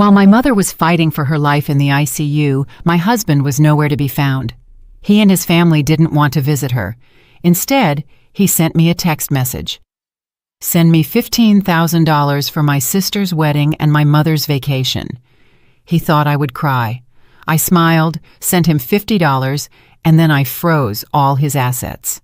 While my mother was fighting for her life in the ICU, my husband was nowhere to be found. He and his family didn't want to visit her. Instead, he sent me a text message. "Send me $15,000 for my sister's wedding and my mother's vacation." He thought I would cry. I smiled, sent him $50, and then I froze all his assets.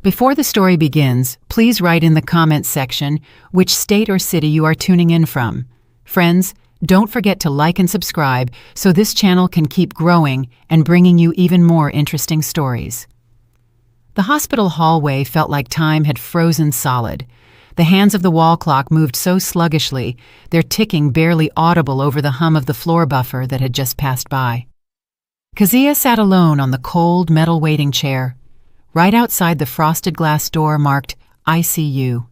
Before the story begins, please write in the comments section which state or city you are tuning in from. Friends, don't forget to like and subscribe so this channel can keep growing and bringing you even more interesting stories. The hospital hallway felt like time had frozen solid. The hands of the wall clock moved so sluggishly, their ticking barely audible over the hum of the floor buffer that had just passed by. Kezia sat alone on the cold metal waiting chair. Right outside the frosted glass door marked ICU.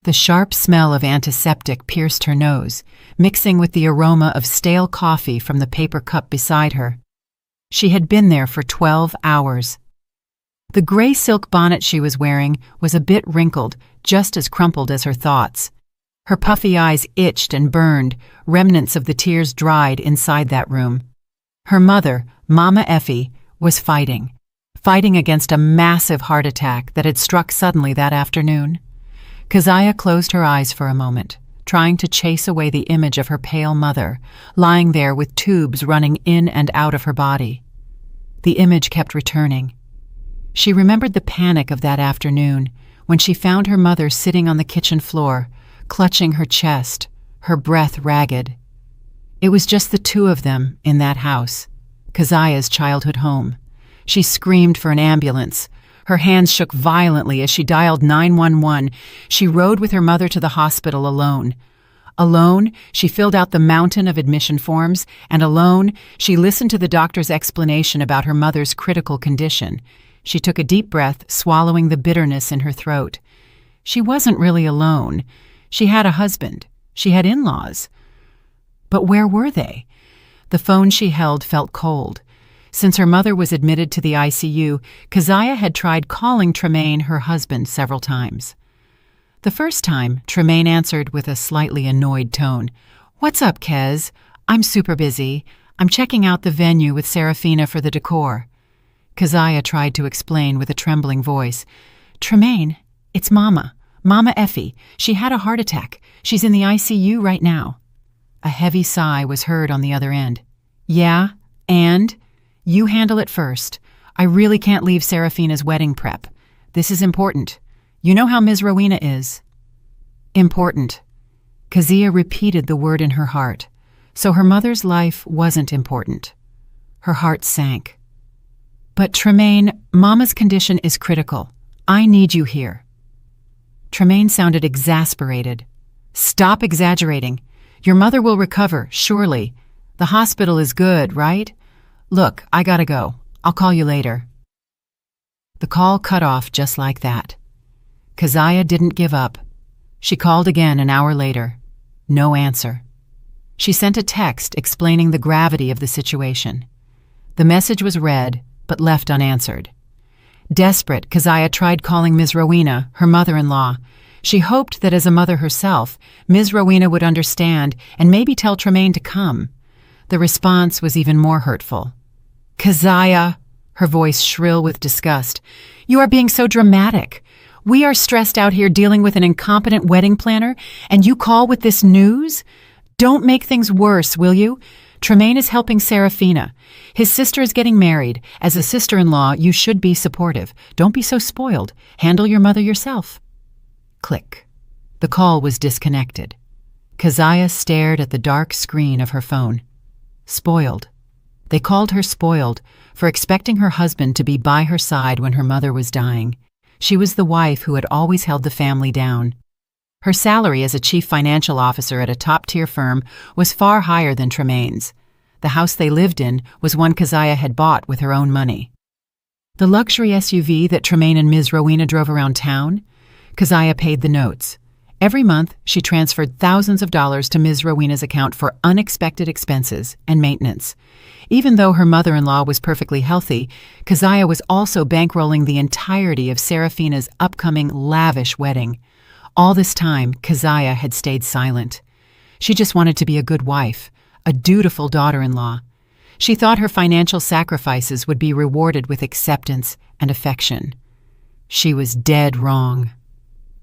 The sharp smell of antiseptic pierced her nose, mixing with the aroma of stale coffee from the paper cup beside her. She had been there for 12 hours. The gray silk bonnet she was wearing was a bit wrinkled, just as crumpled as her thoughts. Her puffy eyes itched and burned, remnants of the tears dried inside that room. Her mother, Mama Effie, was fighting against a massive heart attack that had struck suddenly that afternoon. Kezia closed her eyes for a moment, trying to chase away the image of her pale mother, lying there with tubes running in and out of her body. The image kept returning. She remembered the panic of that afternoon when she found her mother sitting on the kitchen floor, clutching her chest, her breath ragged. It was just the two of them in that house, Kezia's childhood home. She screamed for an ambulance. Her hands shook violently as she dialed 911. She rode with her mother to the hospital alone. Alone, she filled out the mountain of admission forms, and alone, she listened to the doctor's explanation about her mother's critical condition. She took a deep breath, swallowing the bitterness in her throat. She wasn't really alone. She had a husband. She had in-laws. But where were they? The phone she held felt cold. Since her mother was admitted to the ICU, Kezia had tried calling Tremaine, her husband, several times. The first time, Tremaine answered with a slightly annoyed tone. "What's up, Kez? I'm super busy. I'm checking out the venue with Serafina for the decor." Kezia tried to explain with a trembling voice. "Tremaine, it's Mama Effie. She had a heart attack. She's in the ICU right now." A heavy sigh was heard on the other end. "Yeah, and? You handle it first. I really can't leave Serafina's wedding prep. This is important. You know how Ms. Rowena is." Important. Kezia repeated the word in her heart. So her mother's life wasn't important. Her heart sank. "But Tremaine, Mama's condition is critical. I need you here." Tremaine sounded exasperated. "Stop exaggerating. Your mother will recover, surely. The hospital is good, right? Look, I gotta go. I'll call you later." The call cut off just like that. Kezia didn't give up. She called again an hour later. No answer. She sent a text explaining the gravity of the situation. The message was read, but left unanswered. Desperate, Kezia tried calling Ms. Rowena, her mother-in-law. She hoped that as a mother herself, Ms. Rowena would understand and maybe tell Tremaine to come. The response was even more hurtful. "Kezia," her voice shrill with disgust, "you are being so dramatic. We are stressed out here dealing with an incompetent wedding planner, and you call with this news? Don't make things worse, will you? Tremaine is helping Serafina. His sister is getting married. As a sister-in-law, you should be supportive. Don't be so spoiled. Handle your mother yourself." Click. The call was disconnected. Kezia stared at the dark screen of her phone. Spoiled. They called her spoiled for expecting her husband to be by her side when her mother was dying. She was the wife who had always held the family down. Her salary as a chief financial officer at a top-tier firm was far higher than Tremaine's. The house they lived in was one Kezia had bought with her own money. The luxury SUV that Tremaine and Ms. Rowena drove around town? Kezia paid the notes. Every month, she transferred thousands of dollars to Ms. Rowena's account for unexpected expenses and maintenance. Even though her mother-in-law was perfectly healthy, Kezia was also bankrolling the entirety of Serafina's upcoming lavish wedding. All this time, Kezia had stayed silent. She just wanted to be a good wife, a dutiful daughter-in-law. She thought her financial sacrifices would be rewarded with acceptance and affection. She was dead wrong.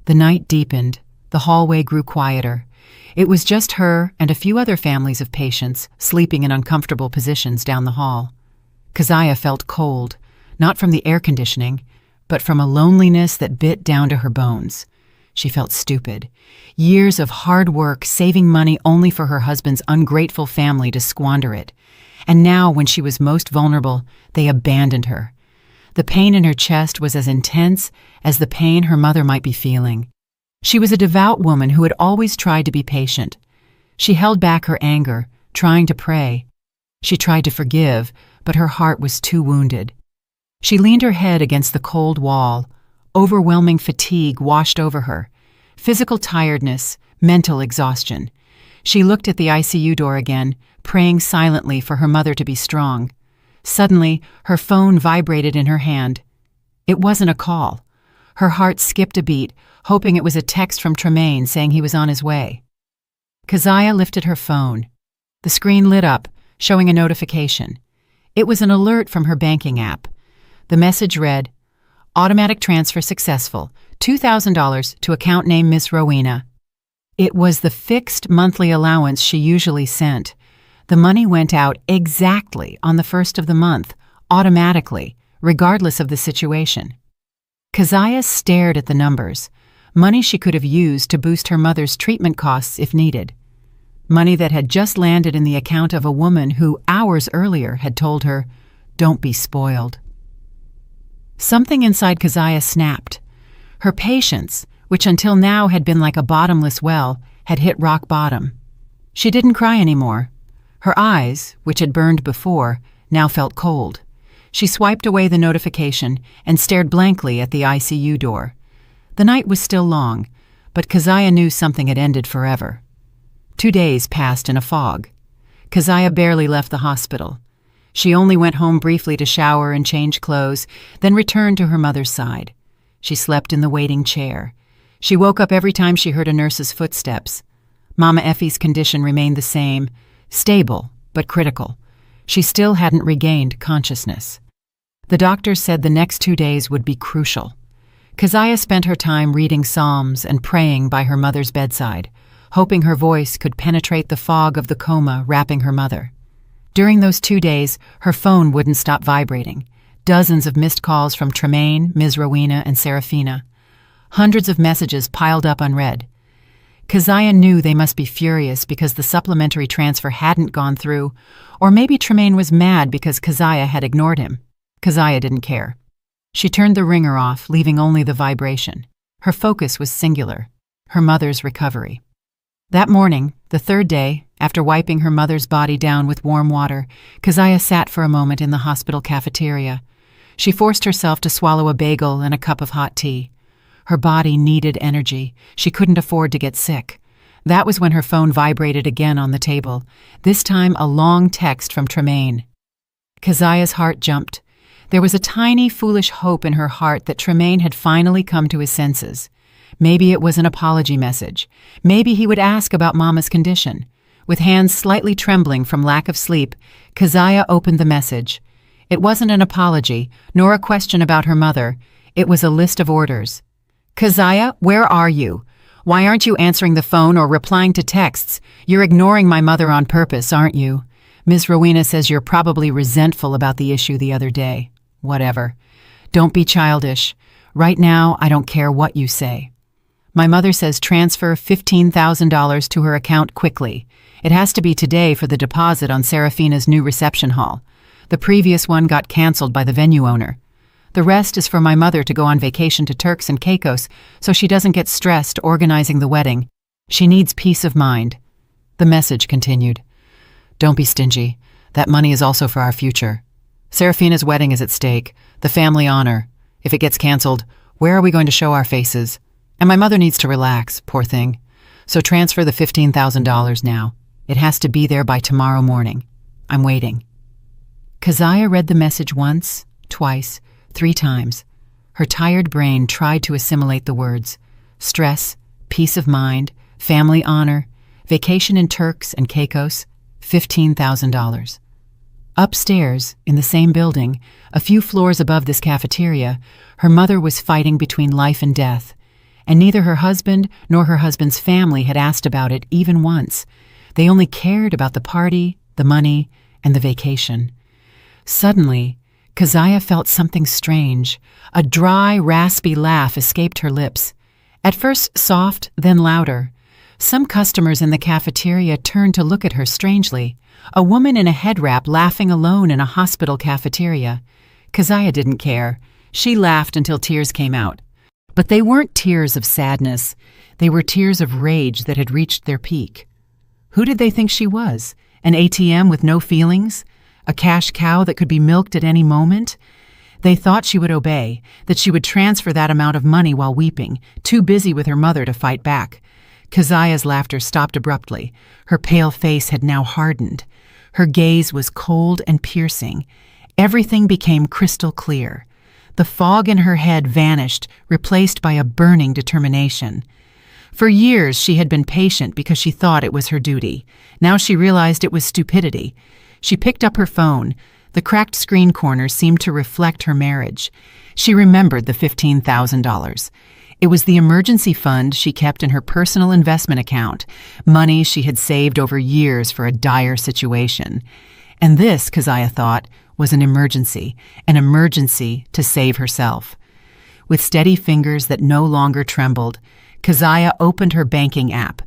The night deepened. The hallway grew quieter. It was just her and a few other families of patients sleeping in uncomfortable positions down the hall. Keziah felt cold, not from the air conditioning, but from a loneliness that bit down to her bones. She felt stupid. Years of hard work, saving money only for her husband's ungrateful family to squander it. And now, when she was most vulnerable, they abandoned her. The pain in her chest was as intense as the pain her mother might be feeling. She was a devout woman who had always tried to be patient. She held back her anger, trying to pray. She tried to forgive, but her heart was too wounded. She leaned her head against the cold wall. Overwhelming fatigue washed over her. Physical tiredness, mental exhaustion. She looked at the ICU door again, praying silently for her mother to be strong. Suddenly, her phone vibrated in her hand. It wasn't a call. Her heart skipped a beat, hoping it was a text from Tremaine saying he was on his way. Keziah lifted her phone. The screen lit up, showing a notification. It was an alert from her banking app. The message read, "Automatic transfer successful, $2,000 to account name Miss Rowena." It was the fixed monthly allowance she usually sent. The money went out exactly on the first of the month, automatically, regardless of the situation. Keziah stared at the numbers, money she could have used to boost her mother's treatment costs if needed. Money that had just landed in the account of a woman who, hours earlier, had told her, "Don't be spoiled." Something inside Keziah snapped. Her patience, which until now had been like a bottomless well, had hit rock bottom. She didn't cry anymore. Her eyes, which had burned before, now felt cold. She swiped away the notification and stared blankly at the ICU door. The night was still long, but Keziah knew something had ended forever. 2 days passed in a fog. Keziah barely left the hospital. She only went home briefly to shower and change clothes, then returned to her mother's side. She slept in the waiting chair. She woke up every time she heard a nurse's footsteps. Mama Effie's condition remained the same, stable but critical. She still hadn't regained consciousness. The doctors said the next 2 days would be crucial. Keziah spent her time reading psalms and praying by her mother's bedside, hoping her voice could penetrate the fog of the coma wrapping her mother. During those 2 days, her phone wouldn't stop vibrating. Dozens of missed calls from Tremaine, Ms. Rowena, and Serafina. Hundreds of messages piled up unread. Keziah knew they must be furious because the supplementary transfer hadn't gone through, or maybe Tremaine was mad because Keziah had ignored him. Keziah didn't care. She turned the ringer off, leaving only the vibration. Her focus was singular, her mother's recovery. That morning, the third day, after wiping her mother's body down with warm water, Keziah sat for a moment in the hospital cafeteria. She forced herself to swallow a bagel and a cup of hot tea. Her body needed energy. She couldn't afford to get sick. That was when her phone vibrated again on the table, this time a long text from Tremaine. Keziah's heart jumped. There was a tiny, foolish hope in her heart that Tremaine had finally come to his senses. Maybe it was an apology message. Maybe he would ask about Mama's condition. With hands slightly trembling from lack of sleep, Keziah opened the message. It wasn't an apology, nor a question about her mother. It was a list of orders. "Keziah, where are you? Why aren't you answering the phone or replying to texts? You're ignoring my mother on purpose, aren't you? Ms. Rowena says you're probably resentful about the issue the other day. Whatever. Don't be childish. Right now, I don't care what you say. My mother says transfer $15,000 to her account quickly. It has to be today for the deposit on Serafina's new reception hall. The previous one got canceled by the venue owner. The rest is for my mother to go on vacation to Turks and Caicos so she doesn't get stressed organizing the wedding. She needs peace of mind." The message continued. "Don't be stingy. That money is also for our future. Serafina's wedding is at stake, the family honor. If it gets canceled, where are we going to show our faces? And my mother needs to relax, poor thing. So transfer the $15,000 now. It has to be there by tomorrow morning. I'm waiting." Keziah read the message once, twice, 3 times. Her tired brain tried to assimilate the words. Stress, peace of mind, family honor. Vacation in Turks and Caicos, $15,000. Upstairs, in the same building, a few floors above this cafeteria, her mother was fighting between life and death, and neither her husband nor her husband's family had asked about it even once. They only cared about the party, the money, and the vacation. Suddenly, Keziah felt something strange. A dry, raspy laugh escaped her lips. At first soft, then louder. Some customers in the cafeteria turned to look at her strangely. A woman in a head wrap laughing alone in a hospital cafeteria. Keziah didn't care. She laughed until tears came out. But they weren't tears of sadness. They were tears of rage that had reached their peak. Who did they think she was? An ATM with no feelings? A cash cow that could be milked at any moment? They thought she would obey, that she would transfer that amount of money while weeping, too busy with her mother to fight back. Keziah's laughter stopped abruptly. Her pale face had now hardened. Her gaze was cold and piercing. Everything became crystal clear. The fog in her head vanished, replaced by a burning determination. For years she had been patient because she thought it was her duty. Now she realized it was stupidity. She picked up her phone. The cracked screen corner seemed to reflect her marriage. She remembered the $15,000. It was the emergency fund she kept in her personal investment account, money she had saved over years for a dire situation. And this, Keziah thought, was an emergency to save herself. With steady fingers that no longer trembled, Keziah opened her banking app.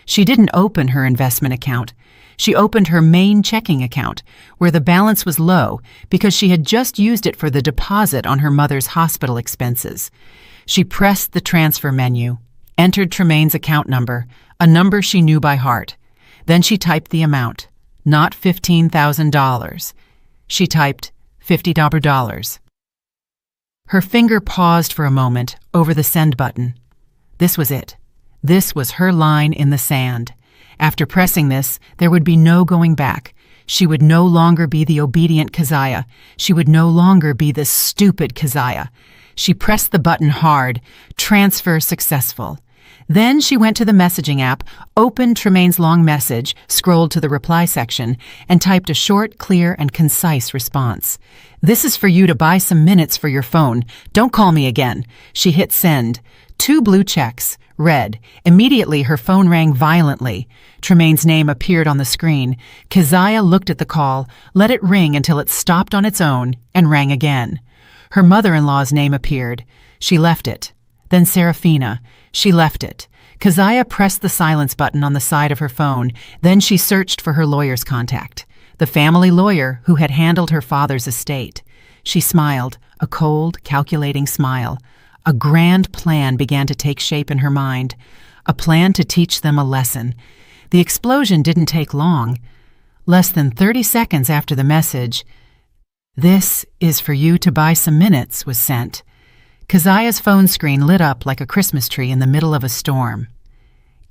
She didn't open her investment account. She opened her main checking account, where the balance was low because she had just used it for the deposit on her mother's hospital expenses. She pressed the transfer menu, entered Tremaine's account number, a number she knew by heart. Then she typed the amount, not $15,000. She typed $50. Her finger paused for a moment over the send button. This was it. This was her line in the sand. After pressing this, there would be no going back. She would no longer be the obedient Keziah. She would no longer be the stupid Keziah. She pressed the button hard. Transfer successful. Then she went to the messaging app, opened Tremaine's long message, scrolled to the reply section, and typed a short, clear, and concise response. "This is for you to buy some minutes for your phone. Don't call me again." She hit send. 2 blue checks. Red. Immediately her phone rang violently. Tremaine's name appeared on the screen. Keziah looked at the call, let it ring until it stopped on its own, and rang again. Her mother-in-law's name appeared. She left it. Then Seraphina. She left it. Keziah pressed the silence button on the side of her phone. Then she searched for her lawyer's contact, the family lawyer who had handled her father's estate. She smiled, a cold, calculating smile. A grand plan began to take shape in her mind, a plan to teach them a lesson. The explosion didn't take long. Less than 30 seconds after the message, "This is for you to buy some minutes," was sent. Keziah's phone screen lit up like a Christmas tree in the middle of a storm.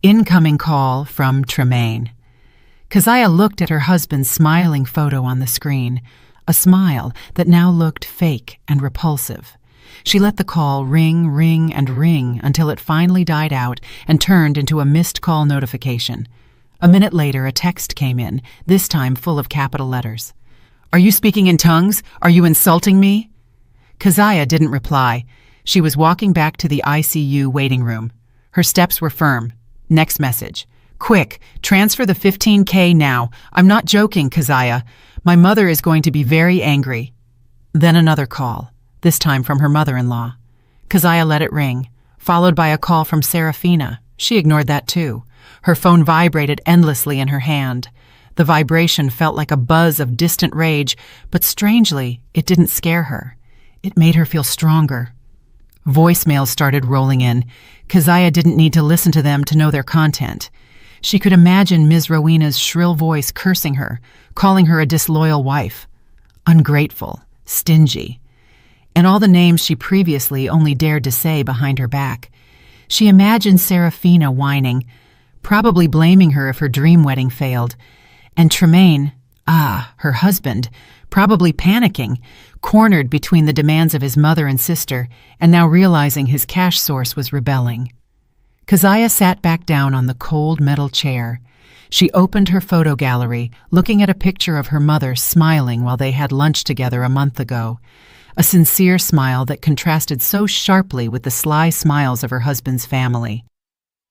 Incoming call from Tremaine. Keziah looked at her husband's smiling photo on the screen, a smile that now looked fake and repulsive. She let the call ring, ring, and ring until it finally died out and turned into a missed call notification. A minute later, a text came in, this time full of capital letters. "Are you speaking in tongues? Are you insulting me?" Keziah didn't reply. She was walking back to the ICU waiting room. Her steps were firm. Next message. "Quick, transfer the $15K now. I'm not joking, Keziah. My mother is going to be very angry." Then another call, this time from her mother-in-law. Keziah let it ring, followed by a call from Seraphina. She ignored that too. Her phone vibrated endlessly in her hand. The vibration felt like a buzz of distant rage, but strangely, it didn't scare her. It made her feel stronger. Voicemails started rolling in. Keziah didn't need to listen to them to know their content. She could imagine Ms. Rowena's shrill voice cursing her, calling her a disloyal wife, ungrateful, stingy, and all the names she previously only dared to say behind her back. She imagined Seraphina whining, probably blaming her if her dream wedding failed, and Tremaine, her husband, probably panicking, cornered between the demands of his mother and sister, and now realizing his cash source was rebelling. Keziah sat back down on the cold metal chair. She opened her photo gallery, looking at a picture of her mother smiling while they had lunch together a month ago. A sincere smile that contrasted so sharply with the sly smiles of her husband's family.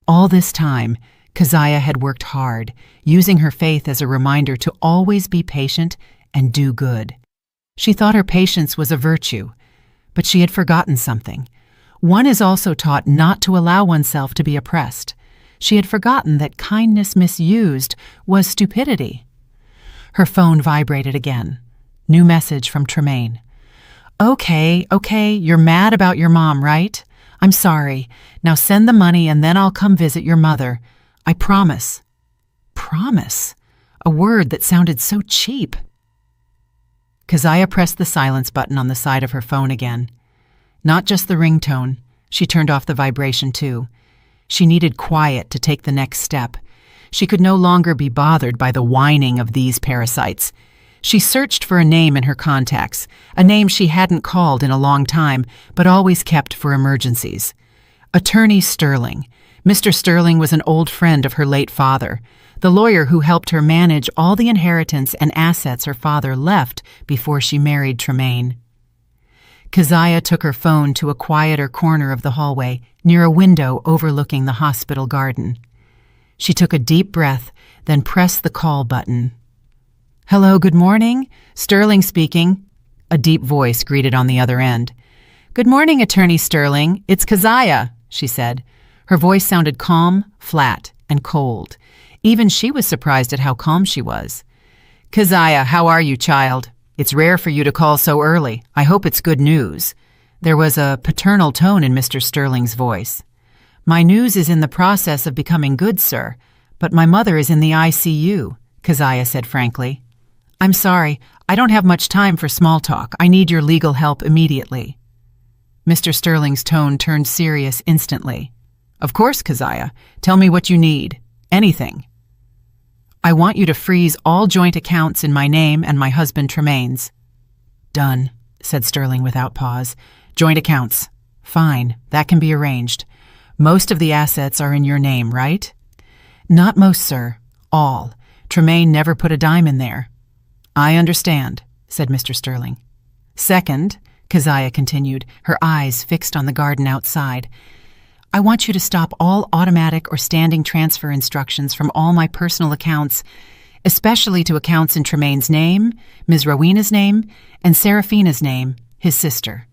All this time, Keziah had worked hard, using her faith as a reminder to always be patient and do good. She thought her patience was a virtue, but she had forgotten something. One is also taught not to allow oneself to be oppressed. She had forgotten that kindness misused was stupidity. Her phone vibrated again. New message from Tremaine. Okay, you're mad about your mom, right? I'm sorry. Now send the money and then I'll come visit your mother. I promise. Promise? A word that sounded so cheap. Keziah pressed the silence button on the side of her phone again. Not just the ringtone. She turned off the vibration too. She needed quiet to take the next step. She could no longer be bothered by the whining of these parasites. She searched for a name in her contacts, a name she hadn't called in a long time, but always kept for emergencies. Attorney Sterling. Mr. Sterling was an old friend of her late father, the lawyer who helped her manage all the inheritance and assets her father left before she married Tremaine. Keziah took her phone to a quieter corner of the hallway, near a window overlooking the hospital garden. She took a deep breath, then pressed the call button. Hello, good morning. Sterling speaking. A deep voice greeted on the other end. Good morning, Attorney Sterling. It's Keziah, she said. Her voice sounded calm, flat, and cold. Even she was surprised at how calm she was. Keziah, how are you, child? It's rare for you to call so early. I hope it's good news. There was a paternal tone in Mr. Sterling's voice. My news is in the process of becoming good, sir, but my mother is in the ICU, Keziah said frankly. I'm sorry, I don't have much time for small talk. I need your legal help immediately. Mr. Sterling's tone turned serious instantly. Of course, Keziah. Tell me what you need. Anything. I want you to freeze all joint accounts in my name and my husband Tremaine's. Done, said Sterling without pause. Joint accounts. Fine, that can be arranged. Most of the assets are in your name, right? Not most, sir. All. Tremaine never put a dime in there. I understand, said Mr. Sterling. Second, Keziah continued, her eyes fixed on the garden outside, I want you to stop all automatic or standing transfer instructions from all my personal accounts, especially to accounts in Tremaine's name, Ms. Rowena's name, and Seraphina's name, his sister.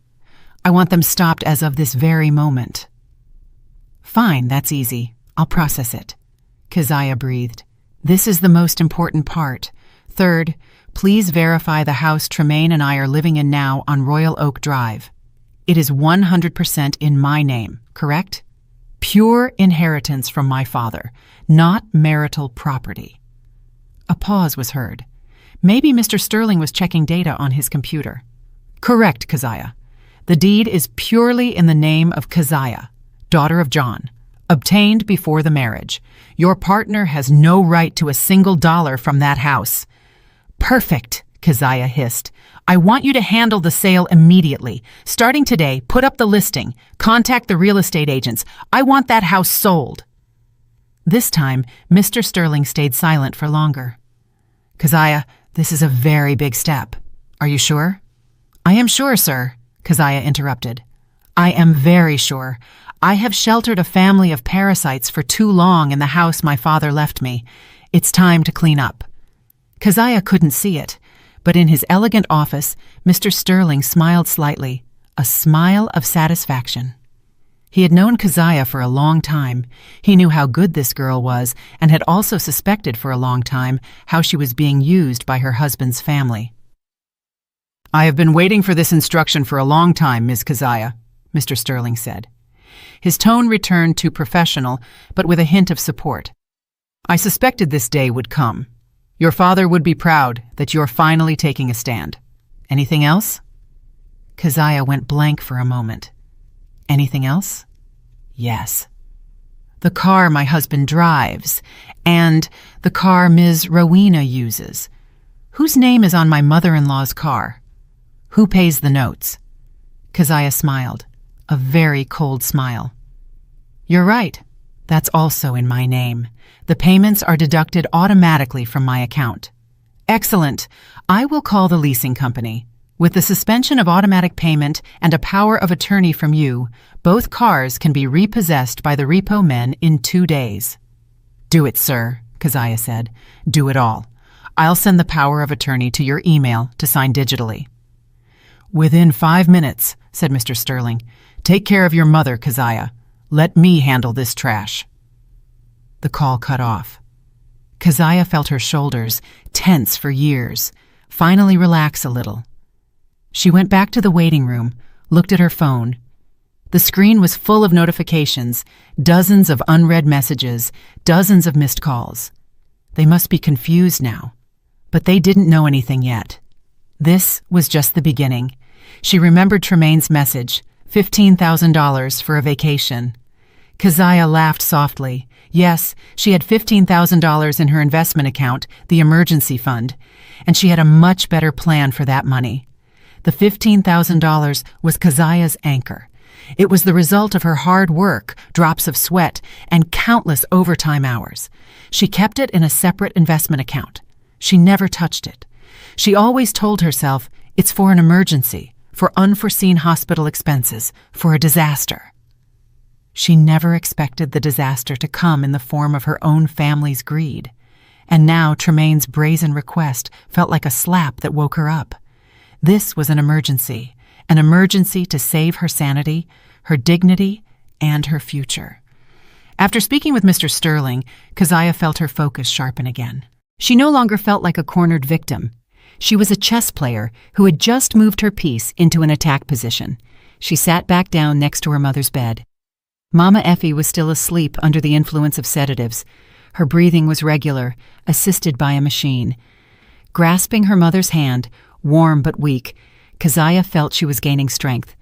I want them stopped as of this very moment. Fine, that's easy. I'll process it. Keziah breathed. This is the most important part. Third, please verify the house Tremaine and I are living in now on Royal Oak Drive. It is 100% in my name, correct? Pure inheritance from my father, not marital property. A pause was heard. Maybe Mr. Sterling was checking data on his computer. Correct, Keziah. The deed is purely in the name of Keziah, daughter of John, obtained before the marriage. Your partner has no right to a single dollar from that house. Perfect, Keziah hissed. I want you to handle the sale immediately. Starting today, put up the listing. Contact the real estate agents. I want that house sold. This time, Mr. Sterling stayed silent for longer. Keziah, this is a very big step. Are you sure? I am sure, sir, Keziah interrupted. I am very sure. I have sheltered a family of parasites for too long in the house my father left me. It's time to clean up. Keziah couldn't see it, but in his elegant office, Mr. Sterling smiled slightly, a smile of satisfaction. He had known Keziah for a long time. He knew how good this girl was and had also suspected for a long time how she was being used by her husband's family. I have been waiting for this instruction for a long time, Ms. Keziah, Mr. Sterling said. His tone returned to professional, but with a hint of support. I suspected this day would come. Your father would be proud that you're finally taking a stand. Anything else? Keziah went blank for a moment. Anything else? Yes. The car my husband drives, and the car Ms. Rowena uses. Whose name is on my mother-in-law's car? Who pays the notes? Keziah smiled, a very cold smile. You're right. That's also in my name. The payments are deducted automatically from my account. Excellent. I will call the leasing company. With the suspension of automatic payment and a power of attorney from you, both cars can be repossessed by the repo men in 2 days. Do it, sir, Keziah said. Do it all. I'll send the power of attorney to your email to sign digitally. Within 5 minutes, said Mr. Sterling. Take care of your mother, Keziah. Let me handle this trash. The call cut off. Keziah felt her shoulders, tense for years, finally relax a little. She went back to the waiting room, looked at her phone. The screen was full of notifications, dozens of unread messages, dozens of missed calls. They must be confused now. But they didn't know anything yet. This was just the beginning. She remembered Tremaine's message, $15,000 for a vacation. Keziah laughed softly. Yes, she had $15,000 in her investment account, the emergency fund, and she had a much better plan for that money. The $15,000 was Keziah's anchor. It was the result of her hard work, drops of sweat, and countless overtime hours. She kept it in a separate investment account. She never touched it. She always told herself, it's for an emergency, for unforeseen hospital expenses, for a disaster. She never expected the disaster to come in the form of her own family's greed. And now Tremaine's brazen request felt like a slap that woke her up. This was an emergency to save her sanity, her dignity, and her future. After speaking with Mr. Sterling, Keziah felt her focus sharpen again. She no longer felt like a cornered victim. She was a chess player who had just moved her piece into an attack position. She sat back down next to her mother's bed. Mama Effie was still asleep under the influence of sedatives. Her breathing was regular, assisted by a machine. Grasping her mother's hand, warm but weak, Keziah felt she was gaining strength.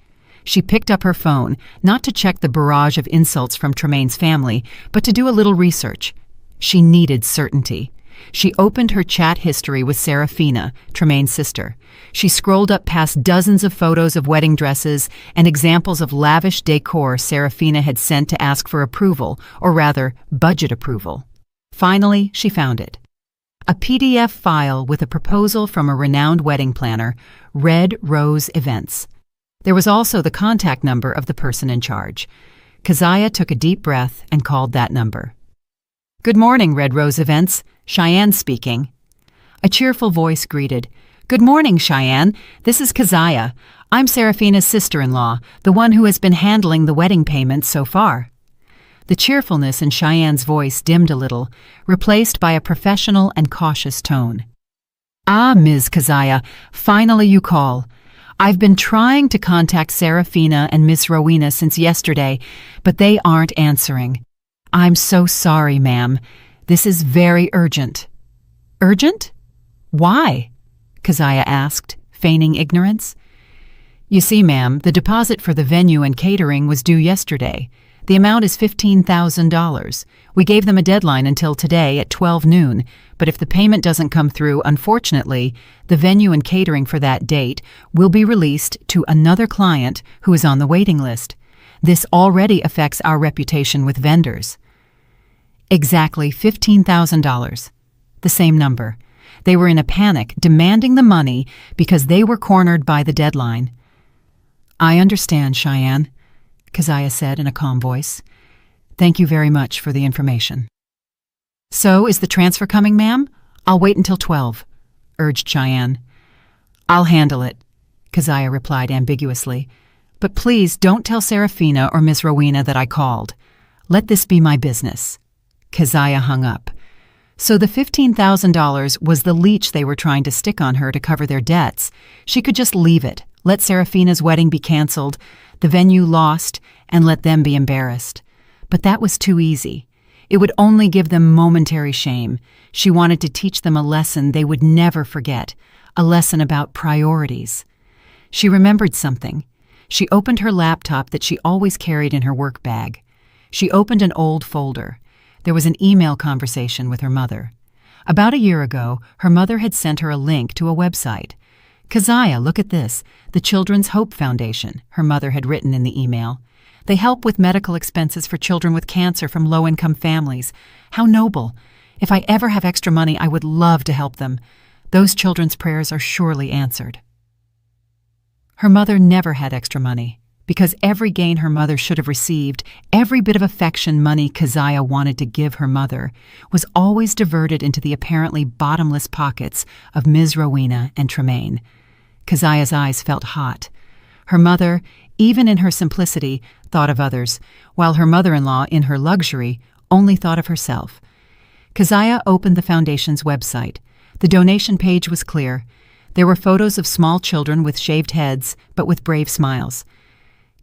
She picked up her phone, not to check the barrage of insults from Tremaine's family, but to do a little research. She needed certainty. She opened her chat history with Serafina, Tremaine's sister. She scrolled up past dozens of photos of wedding dresses and examples of lavish decor Serafina had sent to ask for approval, or rather, budget approval. Finally, she found it. A PDF file with a proposal from a renowned wedding planner, Red Rose Events. There was also the contact number of the person in charge. Keziah took a deep breath and called that number. Good morning, Red Rose Events. Cheyenne speaking. A cheerful voice greeted. Good morning, Cheyenne. This is Keziah. I'm Serafina's sister-in-law, the one who has been handling the wedding payments so far. The cheerfulness in Cheyenne's voice dimmed a little, replaced by a professional and cautious tone. Ah, Ms. Keziah, finally you call. I've been trying to contact Serafina and Miss Rowena since yesterday, but they aren't answering. I'm so sorry, ma'am. This is very urgent. Urgent? Why? Keziah asked, feigning ignorance. You see, ma'am, the deposit for the venue and catering was due yesterday. The amount is $15,000. We gave them a deadline until today at 12 noon, but if the payment doesn't come through, unfortunately, the venue and catering for that date will be released to another client who is on the waiting list. This already affects our reputation with vendors. Exactly $15,000. The same number. They were in a panic, demanding the money because they were cornered by the deadline. I understand, Cheyenne, Keziah said in a calm voice. Thank you very much for the information. So, is the transfer coming, ma'am? I'll wait until 12, urged Cheyenne. I'll handle it, Keziah replied ambiguously. But please don't tell Serafina or Miss Rowena that I called. Let this be my business. Keziah hung up. So the $15,000 was the leech they were trying to stick on her to cover their debts. She could just leave it, let Serafina's wedding be canceled, the venue lost, and let them be embarrassed. But that was too easy. It would only give them momentary shame. She wanted to teach them a lesson they would never forget, a lesson about priorities. She remembered something. She opened her laptop that she always carried in her work bag. She opened an old folder. There was an email conversation with her mother. About a year ago, her mother had sent her a link to a website. Keziah, look at this, the Children's Hope Foundation, her mother had written in the email. They help with medical expenses for children with cancer from low-income families. How noble. If I ever have extra money, I would love to help them. Those children's prayers are surely answered. Her mother never had extra money, because every gain her mother should have received, every bit of affection money Keziah wanted to give her mother, was always diverted into the apparently bottomless pockets of Ms. Rowena and Tremaine. Keziah's eyes felt hot. Her mother, even in her simplicity, thought of others, while her mother-in-law, in her luxury, only thought of herself. Keziah opened the foundation's website. The donation page was clear. There were photos of small children with shaved heads, but with brave smiles.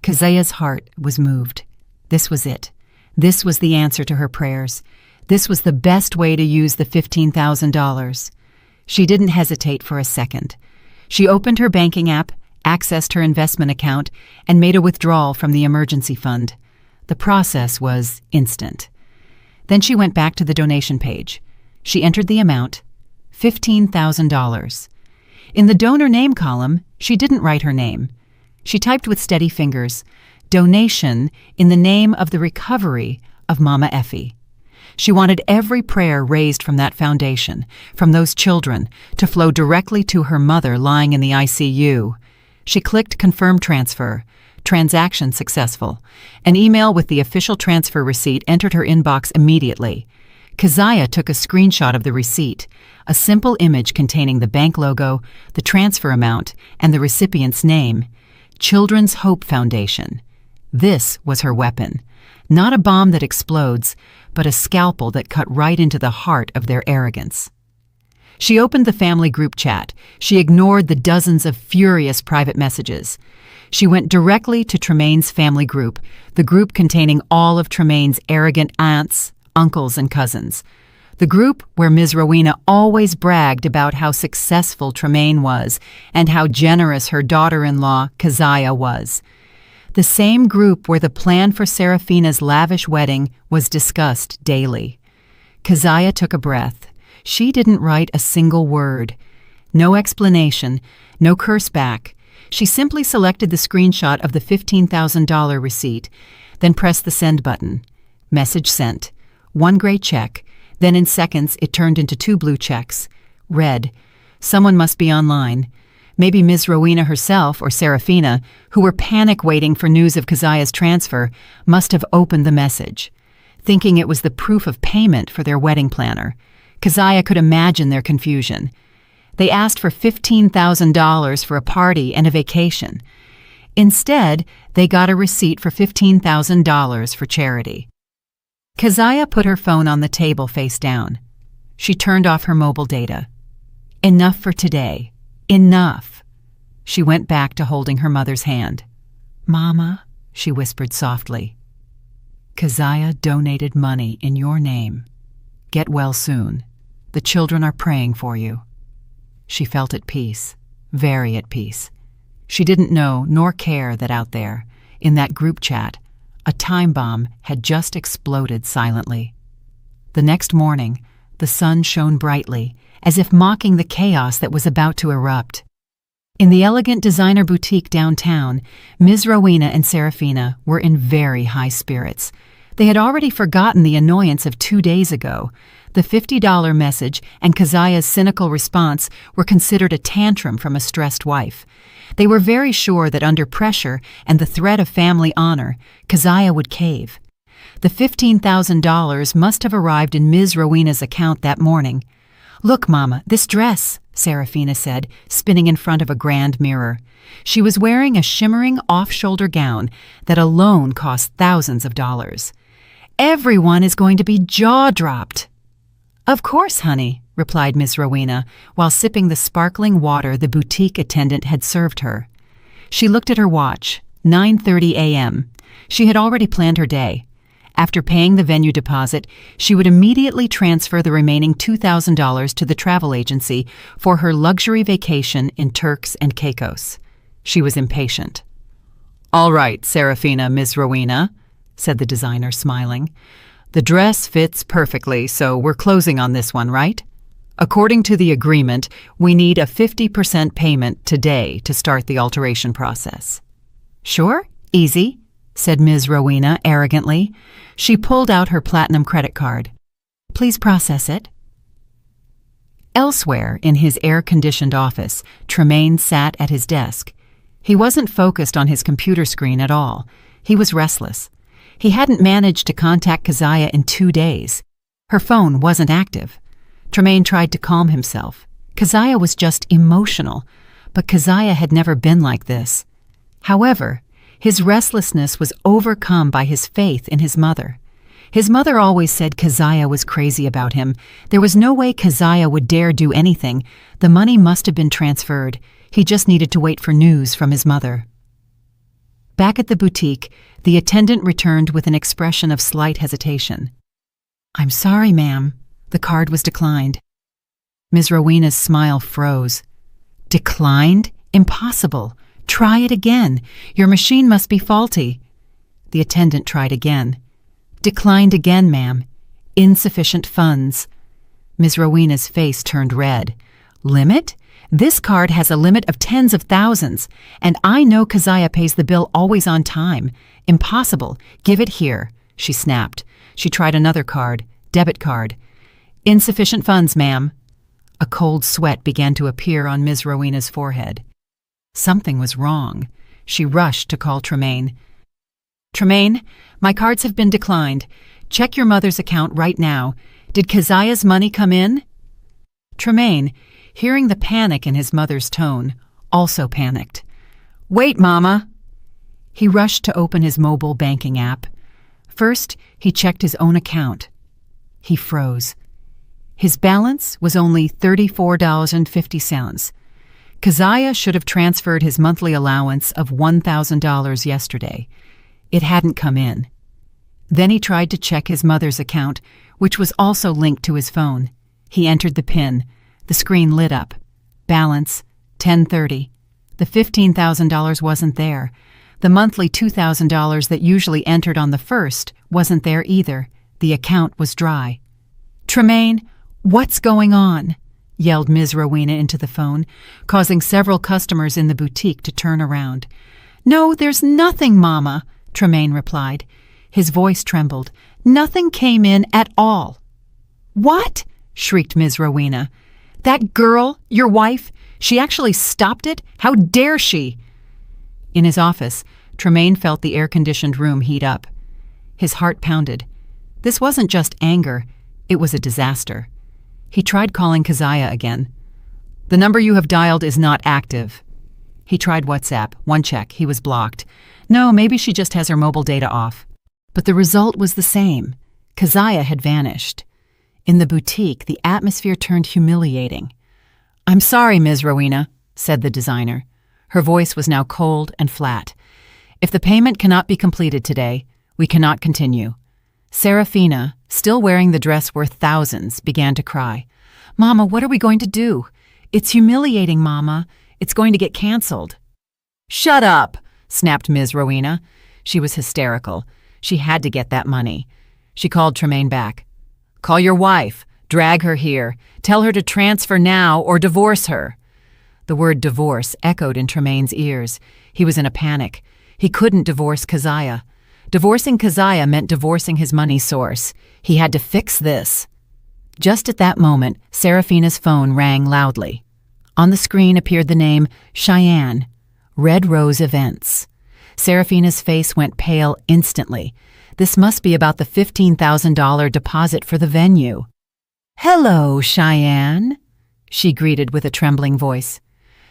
Keziah's heart was moved. This was it. This was the answer to her prayers. This was the best way to use the $15,000. She didn't hesitate for a second. She opened her banking app, accessed her investment account, and made a withdrawal from the emergency fund. The process was instant. Then she went back to the donation page. She entered the amount, $15,000. In the donor name column, she didn't write her name. She typed with steady fingers, "Donation in the name of the recovery of Mama Effie." She wanted every prayer raised from that foundation, from those children, to flow directly to her mother lying in the ICU. She clicked Confirm Transfer. Transaction successful. An email with the official transfer receipt entered her inbox immediately. Keziah took a screenshot of the receipt, a simple image containing the bank logo, the transfer amount, and the recipient's name. Children's Hope Foundation. This was her weapon. Not a bomb that explodes, but a scalpel that cut right into the heart of their arrogance. She opened the family group chat. She ignored the dozens of furious private messages. She went directly to Tremaine's family group, the group containing all of Tremaine's arrogant aunts, uncles, and cousins. The group where Ms. Rowena always bragged about how successful Tremaine was and how generous her daughter-in-law, Keziah, was. The same group where the plan for Seraphina's lavish wedding was discussed daily. Keziah took a breath. She didn't write a single word. No explanation, no curse back. She simply selected the screenshot of the $15,000 receipt, then pressed the send button. Message sent. One gray check. Then in seconds it turned into 2 blue checks. Red. Someone must be online. Maybe Ms. Rowena herself or Seraphina, who were panic waiting for news of Keziah's transfer, must have opened the message, thinking it was the proof of payment for their wedding planner. Keziah could imagine their confusion. They asked for $15,000 for a party and a vacation. Instead, they got a receipt for $15,000 for charity. Keziah put her phone on the table face down. She turned off her mobile data. Enough for today. Enough. She went back to holding her mother's hand. "Mama," she whispered softly, "Keziah donated money in your name. Get well soon. The children are praying for you." She felt at peace, very at peace. She didn't know nor care that out there, in that group chat, a time bomb had just exploded silently. The next morning, the sun shone brightly, as if mocking the chaos that was about to erupt. In the elegant designer boutique downtown, Ms. Rowena and Seraphina were in very high spirits. They had already forgotten the annoyance of 2 days ago. The $50 message and Keziah's cynical response were considered a tantrum from a stressed wife. They were very sure that under pressure and the threat of family honor, Keziah would cave. The $15,000 must have arrived in Ms. Rowena's account that morning. "Look, Mama, this dress," Seraphina said, spinning in front of a grand mirror. She was wearing a shimmering off-shoulder gown that alone cost thousands of dollars. "Everyone is going to be jaw-dropped." "Of course, honey," replied Miss Rowena, while sipping the sparkling water the boutique attendant had served her. She looked at her watch, 9:30 a.m. She had already planned her day. After paying the venue deposit, she would immediately transfer the remaining $2,000 to the travel agency for her luxury vacation in Turks and Caicos. She was impatient. "All right, Seraphina, Miss Rowena," said the designer, smiling. "The dress fits perfectly, so we're closing on this one, right? According to the agreement, we need a 50% payment today to start the alteration process." "Sure, easy," said Ms. Rowena arrogantly. She pulled out her platinum credit card. Please process it. Elsewhere in his air-conditioned office, Tremaine sat at his desk. He wasn't focused on his computer screen at all. He was restless. He hadn't managed to contact Keziah in 2 days. Her phone wasn't active. Tremaine tried to calm himself. Keziah was just emotional, but Keziah had never been like this. However, his restlessness was overcome by his faith in his mother. His mother always said Keziah was crazy about him. There was no way Keziah would dare do anything. The money must have been transferred. He just needed to wait for news from his mother. Back at the boutique, the attendant returned with an expression of slight hesitation. I'm sorry, ma'am. The card was declined. Ms. Rowena's smile froze. Declined? Impossible. Try it again. Your machine must be faulty. The attendant tried again. Declined again, ma'am. Insufficient funds. Ms. Rowena's face turned red. Limit? This card has a limit of tens of thousands, and I know Keziah pays the bill always on time. Impossible. Give it here, she snapped. She tried another card, debit card. Insufficient funds, ma'am. A cold sweat began to appear on Ms. Rowena's forehead. Something was wrong. She rushed to call Tremaine. Tremaine, my cards have been declined. Check your mother's account right now. Did Keziah's money come in? Tremaine, hearing the panic in his mother's tone, also panicked. Wait, Mama. He rushed to open his mobile banking app. First, he checked his own account. He froze. His balance was only $34.50. Keziah should have transferred his monthly allowance of $1,000 yesterday. It hadn't come in. Then he tried to check his mother's account, which was also linked to his phone. He entered the PIN. The screen lit up. Balance, $10.30. The $15,000 wasn't there. The monthly $2,000 that usually entered on the 1st wasn't there either. The account was dry. Tremaine, what's going on? Yelled Ms. Rowena into the phone, causing several customers in the boutique to turn around. No, there's nothing, Mama, Tremaine replied. His voice trembled. Nothing came in at all. What? Shrieked Ms. Rowena. That girl, your wife, she actually stopped it? How dare she? In his office, Tremaine felt the air-conditioned room heat up. His heart pounded. This wasn't just anger, it was a disaster. He tried calling Keziah again. The number you have dialed is not active. He tried WhatsApp. One check. He was blocked. No, maybe she just has her mobile data off. But the result was the same. Keziah had vanished. In the boutique, the atmosphere turned humiliating. I'm sorry, Ms. Rowena, said the designer. Her voice was now cold and flat. If the payment cannot be completed today, we cannot continue. Serafina, still wearing the dress worth thousands, began to cry. Mama, what are we going to do? It's humiliating, Mama. It's going to get canceled. Shut up, snapped Ms. Rowena. She was hysterical. She had to get that money. She called Tremaine back. Call your wife. Drag her here. Tell her to transfer now or divorce her. The word divorce echoed in Tremaine's ears. He was in a panic. He couldn't divorce Keziah. Divorcing Keziah meant divorcing his money source. He had to fix this. Just at that moment, Serafina's phone rang loudly. On the screen appeared the name Cheyenne, Red Rose Events. Serafina's face went pale instantly. This must be about the $15,000 deposit for the venue. Hello, Cheyenne, she greeted with a trembling voice.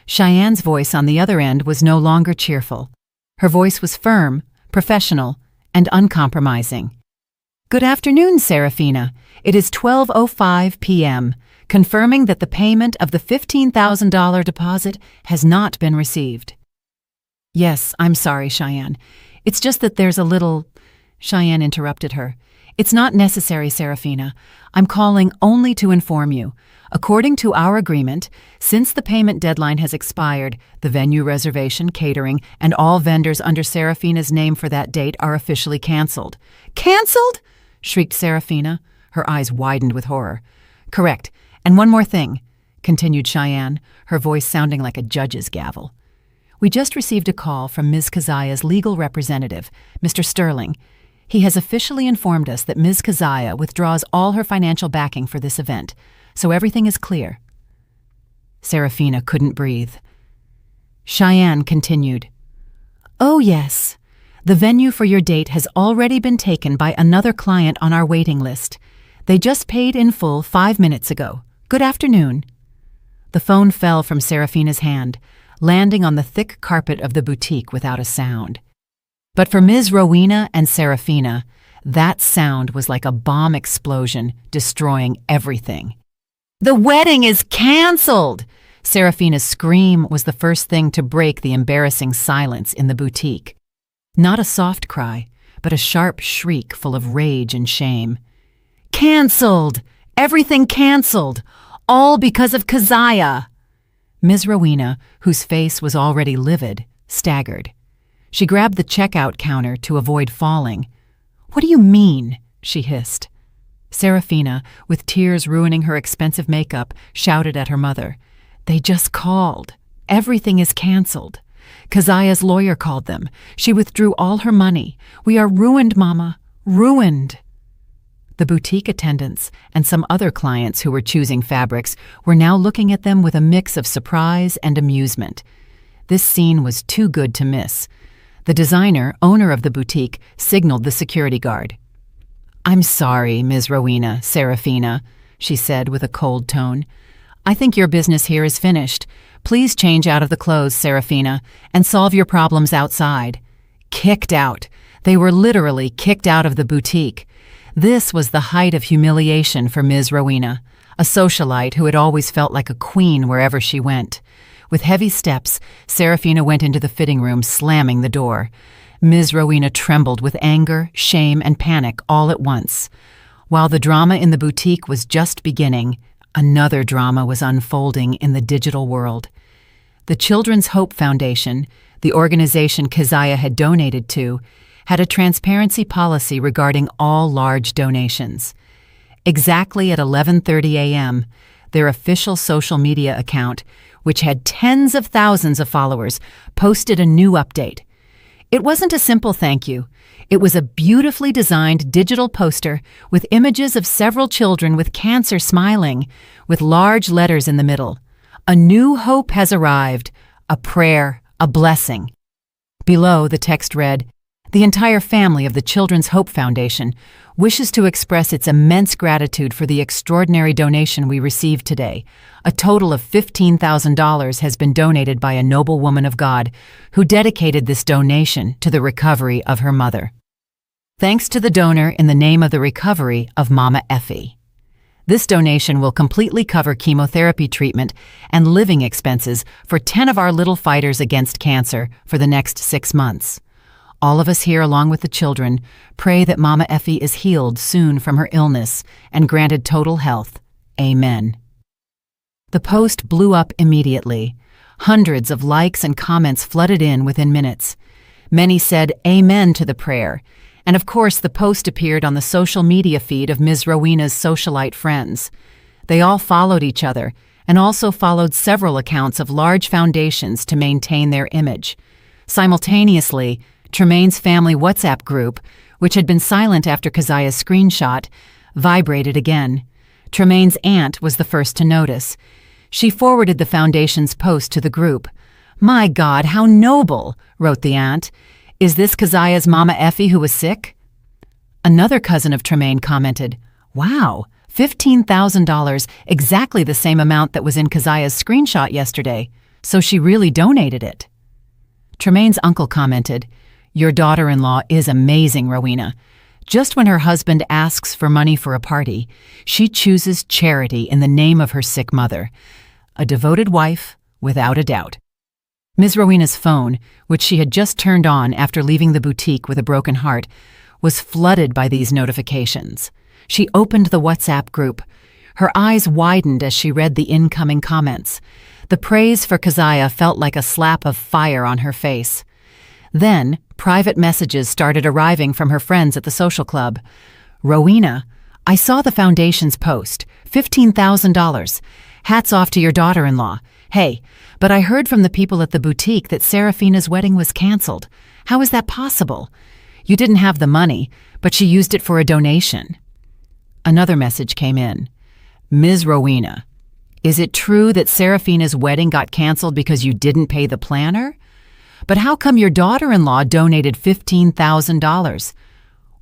Cheyenne's voice on the other end was no longer cheerful. Her voice was firm, professional, and uncompromising. Good afternoon, Serafina. It is 12:05 p.m., confirming that the payment of the $15,000 deposit has not been received. Yes, I'm sorry, Cheyenne. It's just that there's a little... Cheyenne interrupted her. It's not necessary, Serafina. I'm calling only to inform you. According to our agreement, since the payment deadline has expired, the venue reservation, catering, and all vendors under Serafina's name for that date are officially canceled. Canceled? Shrieked Serafina. Her eyes widened with horror. Correct. And one more thing, continued Cheyenne, her voice sounding like a judge's gavel. We just received a call from Ms. Keziah's legal representative, Mr. Sterling. He has officially informed us that Ms. Keziah withdraws all her financial backing for this event, so everything is clear. Serafina couldn't breathe. Cheyenne continued. Oh, yes. The venue for your date has already been taken by another client on our waiting list. They just paid in full 5 minutes ago. Good afternoon. The phone fell from Serafina's hand, landing on the thick carpet of the boutique without a sound. But for Ms. Rowena and Serafina, that sound was like a bomb explosion, destroying everything. The wedding is canceled! Serafina's scream was the first thing to break the embarrassing silence in the boutique. Not a soft cry, but a sharp shriek full of rage and shame. Canceled! Everything canceled! All because of Keziah! Ms. Rowena, whose face was already livid, staggered. She grabbed the checkout counter to avoid falling. What do you mean? She hissed. Serafina, with tears ruining her expensive makeup, shouted at her mother. They just called. Everything is canceled. Keziah's lawyer called them. She withdrew all her money. We are ruined, Mama. Ruined. The boutique attendants and some other clients who were choosing fabrics were now looking at them with a mix of surprise and amusement. This scene was too good to miss. The designer, owner of the boutique, signaled the security guard. I'm sorry, Ms. Rowena, Serafina, she said with a cold tone. I think your business here is finished. Please change out of the clothes, Serafina, and solve your problems outside. Kicked out. They were literally kicked out of the boutique. This was the height of humiliation for Ms. Rowena, a socialite who had always felt like a queen wherever she went. With heavy steps, Serafina went into the fitting room, slamming the door. Ms. Rowena trembled with anger, shame, and panic all at once. While the drama in the boutique was just beginning, another drama was unfolding in the digital world. The Children's Hope Foundation, the organization Keziah had donated to, had a transparency policy regarding all large donations. Exactly at 11:30 a.m., their official social media account, which had tens of thousands of followers, posted a new update. It wasn't a simple thank you. It was a beautifully designed digital poster with images of several children with cancer smiling, with large letters in the middle. A new hope has arrived, a prayer, a blessing. Below, the text read, The entire family of the Children's Hope Foundation wishes to express its immense gratitude for the extraordinary donation we received today. A total of $15,000 has been donated by a noble woman of God who dedicated this donation to the recovery of her mother. Thanks to the donor in the name of the recovery of Mama Effie. This donation will completely cover chemotherapy treatment and living expenses for 10 of our little fighters against cancer for the next 6 months. All of us here, along with the children, pray that Mama Effie is healed soon from her illness and granted total health. Amen. The post blew up immediately. Hundreds of likes and comments flooded in within minutes. Many said amen to the prayer, and of course the post appeared on the social media feed of Ms. Rowena's socialite friends. They all followed each other and also followed several accounts of large foundations to maintain their image. Simultaneously, Tremaine's family WhatsApp group, which had been silent after Keziah's screenshot, vibrated again. Tremaine's aunt was the first to notice. She forwarded the foundation's post to the group. "My God, how noble," wrote the aunt. "Is this Keziah's Mama Effie who was sick?" Another cousin of Tremaine commented, "Wow, $15,000, exactly the same amount that was in Keziah's screenshot yesterday. So she really donated it." Tremaine's uncle commented, "Your daughter-in-law is amazing, Rowena. Just when her husband asks for money for a party, she chooses charity in the name of her sick mother. A devoted wife, without a doubt." Ms. Rowena's phone, which she had just turned on after leaving the boutique with a broken heart, was flooded by these notifications. She opened the WhatsApp group. Her eyes widened as she read the incoming comments. The praise for Keziah felt like a slap of fire on her face. Then, private messages started arriving from her friends at the social club. "Rowena, I saw the foundation's post, $15,000. Hats off to your daughter-in-law. Hey, but I heard from the people at the boutique that Serafina's wedding was canceled. How is that possible? You didn't have the money, but she used it for a donation." Another message came in. "Ms. Rowena, is it true that Serafina's wedding got canceled because you didn't pay the planner? But how come your daughter-in-law donated $15,000?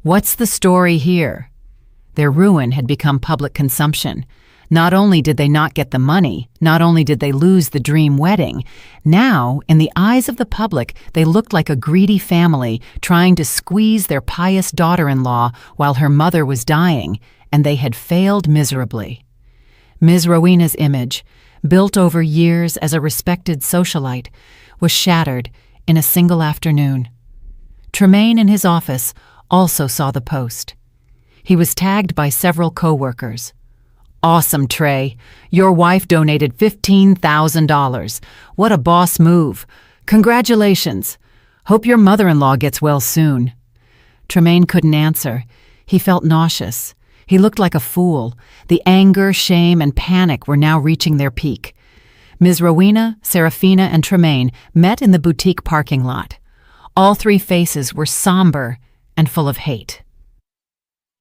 What's the story here?" Their ruin had become public consumption. Not only did they not get the money, not only did they lose the dream wedding, now, in the eyes of the public, they looked like a greedy family trying to squeeze their pious daughter-in-law while her mother was dying, and they had failed miserably. Ms. Rowena's image, built over years as a respected socialite, was shattered in a single afternoon. Tremaine in his office also saw the post. He was tagged by several co-workers. "Awesome, Trey. Your wife donated $15,000. What a boss move. Congratulations. Hope your mother-in-law gets well soon." Tremaine couldn't answer. He felt nauseous. He looked like a fool. The anger, shame, and panic were now reaching their peak. Ms. Rowena, Serafina, and Tremaine met in the boutique parking lot. All three faces were somber and full of hate.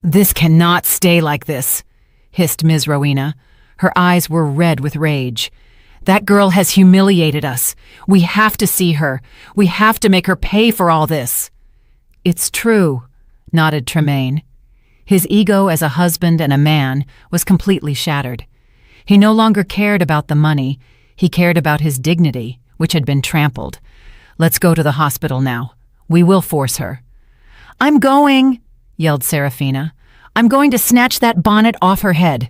"This cannot stay like this," hissed Ms. Rowena. Her eyes were red with rage. "That girl has humiliated us. We have to see her. We have to make her pay for all this." "It's true," nodded Tremaine. His ego as a husband and a man was completely shattered. He no longer cared about the money. He cared about his dignity, which had been trampled. "Let's go to the hospital now. We will force her." "I'm going," yelled Serafina. "I'm going to snatch that bonnet off her head."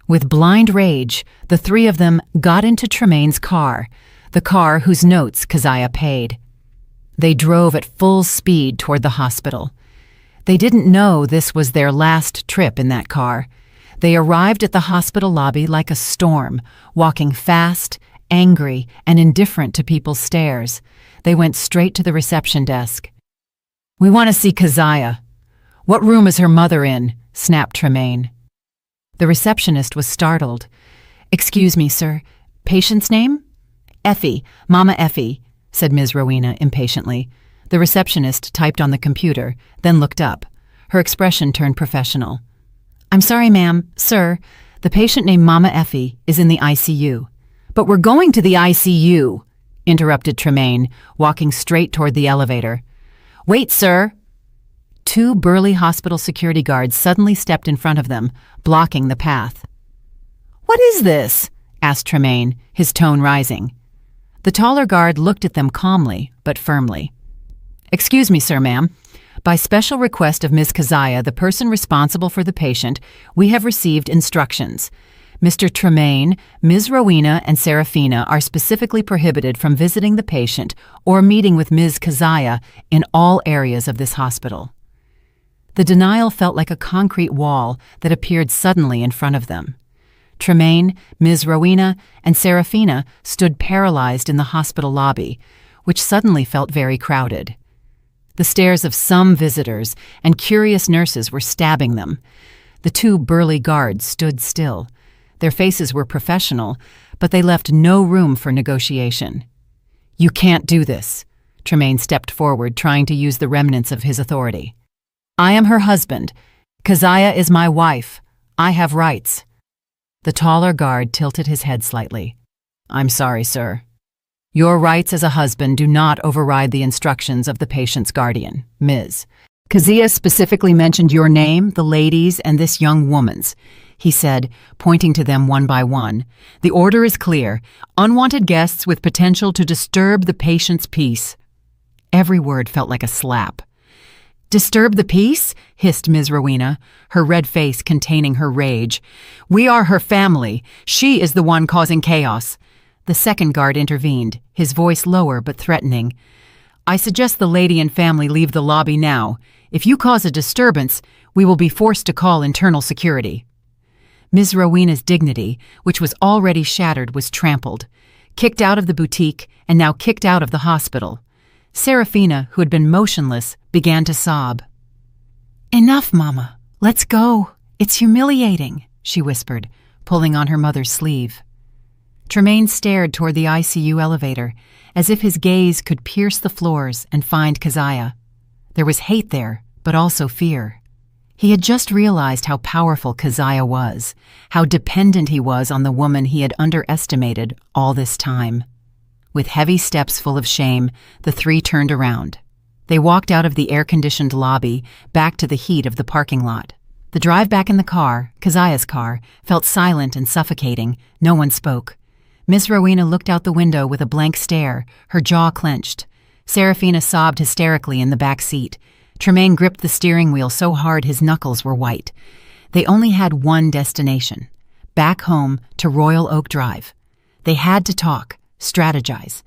With blind rage, the three of them got into Tremaine's car, the car whose notes Keziah paid. They drove at full speed toward the hospital. They didn't know this was their last trip in that car. They arrived at the hospital lobby like a storm, walking fast, angry, and indifferent to people's stares. They went straight to the reception desk. "We want to see Keziah." "What room is her mother in?" snapped Tremaine. The receptionist was startled. "Excuse me, sir. Patient's name?" "Effie, Mama Effie," said Ms. Rowena impatiently. The receptionist typed on the computer, then looked up. Her expression turned professional. "I'm sorry, ma'am, sir. The patient named Mama Effie is in the ICU." "But we're going to the ICU," interrupted Tremaine, walking straight toward the elevator. "Wait, sir." Two burly hospital security guards suddenly stepped in front of them, blocking the path. "What is this?" asked Tremaine, his tone rising. The taller guard looked at them calmly, but firmly. "Excuse me, sir, ma'am. By special request of Ms. Keziah, the person responsible for the patient, we have received instructions. Mr. Tremaine, Ms. Rowena, and Serafina are specifically prohibited from visiting the patient or meeting with Ms. Keziah in all areas of this hospital." The denial felt like a concrete wall that appeared suddenly in front of them. Tremaine, Ms. Rowena, and Serafina stood paralyzed in the hospital lobby, which suddenly felt very crowded. The stares of some visitors and curious nurses were stabbing them. The two burly guards stood still. Their faces were professional, but they left no room for negotiation. "You can't do this." Tremaine stepped forward, trying to use the remnants of his authority. "I am her husband. Keziah is my wife. I have rights." The taller guard tilted his head slightly. "I'm sorry, sir. Your rights as a husband do not override the instructions of the patient's guardian, Ms. Keziah specifically mentioned your name, the lady's, and this young woman's," he said, pointing to them one by one. "The order is clear. Unwanted guests with potential to disturb the patient's peace." Every word felt like a slap. "Disturb the peace?" hissed Ms. Rowena, her red face containing her rage. "We are her family. She is the one causing chaos." The second guard intervened, his voice lower but threatening. "I suggest the lady and family leave the lobby now. If you cause a disturbance, we will be forced to call internal security." Ms. Rowena's dignity, which was already shattered, was trampled, kicked out of the boutique, and now kicked out of the hospital. Serafina, who had been motionless, began to sob. "Enough, Mama. Let's go. It's humiliating," she whispered, pulling on her mother's sleeve. Tremaine stared toward the ICU elevator, as if his gaze could pierce the floors and find Keziah. There was hate there, but also fear. He had just realized how powerful Keziah was, how dependent he was on the woman he had underestimated all this time. With heavy steps full of shame, the three turned around. They walked out of the air-conditioned lobby, back to the heat of the parking lot. The drive back in the car, Keziah's car, felt silent and suffocating. No one spoke. Miss Rowena looked out the window with a blank stare, her jaw clenched. Seraphina sobbed hysterically in the back seat. Tremaine gripped the steering wheel so hard his knuckles were white. They only had one destination, back home to Royal Oak Drive. They had to talk, strategize.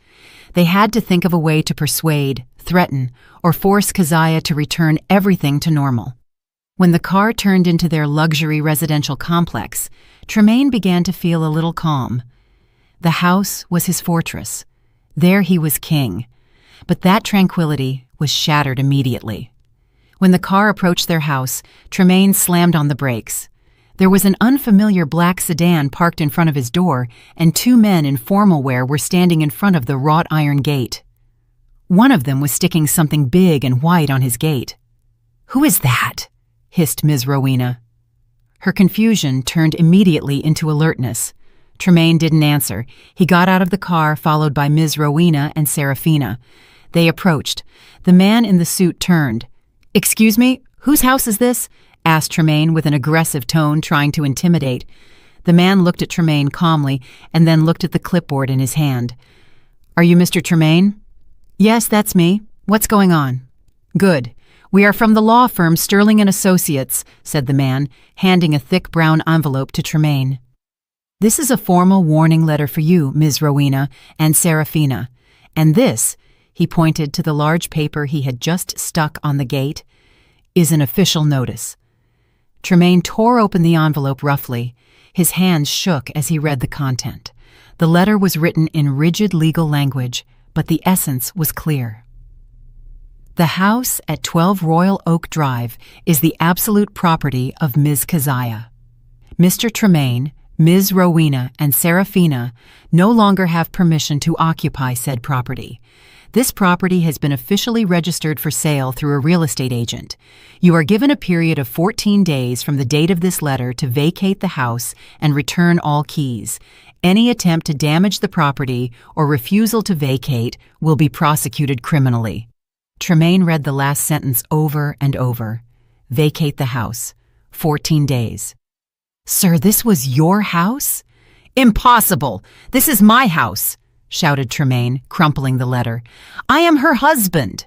They had to think of a way to persuade, threaten, or force Keziah to return everything to normal. When the car turned into their luxury residential complex, Tremaine began to feel a little calm. The house was his fortress. There he was king. But that tranquility was shattered immediately. When the car approached their house, Tremaine slammed on the brakes. There was an unfamiliar black sedan parked in front of his door, and two men in formal wear were standing in front of the wrought iron gate. One of them was sticking something big and white on his gate. "Who is that?" hissed Ms. Rowena. Her confusion turned immediately into alertness. Tremaine didn't answer. He got out of the car, followed by Ms. Rowena and Seraphina. They approached. The man in the suit turned. "Excuse me, whose house is this?" asked Tremaine with an aggressive tone, trying to intimidate. The man looked at Tremaine calmly and then looked at the clipboard in his hand. "Are you Mr. Tremaine?" "Yes, that's me. What's going on?" "Good. We are from the law firm Sterling & Associates," said the man, handing a thick brown envelope to Tremaine. "This is a formal warning letter for you, Ms. Rowena and Seraphina. And this," he pointed to the large paper he had just stuck on the gate, "is an official notice." Tremaine tore open the envelope roughly. His hands shook as he read the content. The letter was written in rigid legal language, but the essence was clear. The house at 12 Royal Oak Drive is the absolute property of Ms. Keziah. Mr. Tremaine, Ms. Rowena, and Seraphina no longer have permission to occupy said property. This property has been officially registered for sale through a real estate agent. You are given a period of 14 days from the date of this letter to vacate the house and return all keys. Any attempt to damage the property or refusal to vacate will be prosecuted criminally. Tremaine read the last sentence over and over. Vacate the house. 14 days. "Sir, this was your house?" "Impossible! This is my house!" shouted Tremaine, crumpling the letter. "I am her husband!"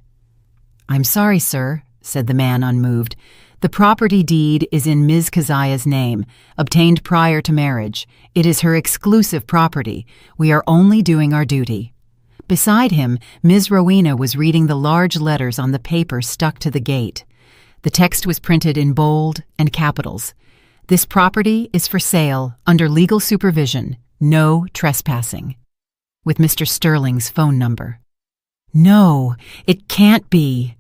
"I'm sorry, sir," said the man, unmoved. "The property deed is in Ms. Keziah's name, obtained prior to marriage. It is her exclusive property. We are only doing our duty." Beside him, Ms. Rowena was reading the large letters on the paper stuck to the gate. The text was printed in bold and capitals. "This property is for sale under legal supervision. No trespassing." With Mr. Sterling's phone number. "No, it can't be."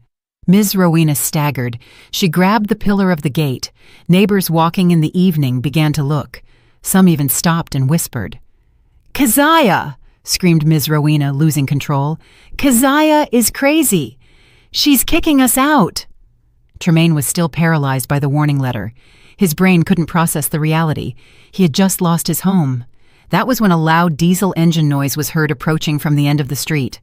Ms. Rowena staggered. She grabbed the pillar of the gate. Neighbors walking in the evening began to look. Some even stopped and whispered. "Keziah!" screamed Ms. Rowena, losing control. "Keziah is crazy. She's kicking us out." Tremaine was still paralyzed by the warning letter. His brain couldn't process the reality. He had just lost his home. That was when a loud diesel engine noise was heard approaching from the end of the street.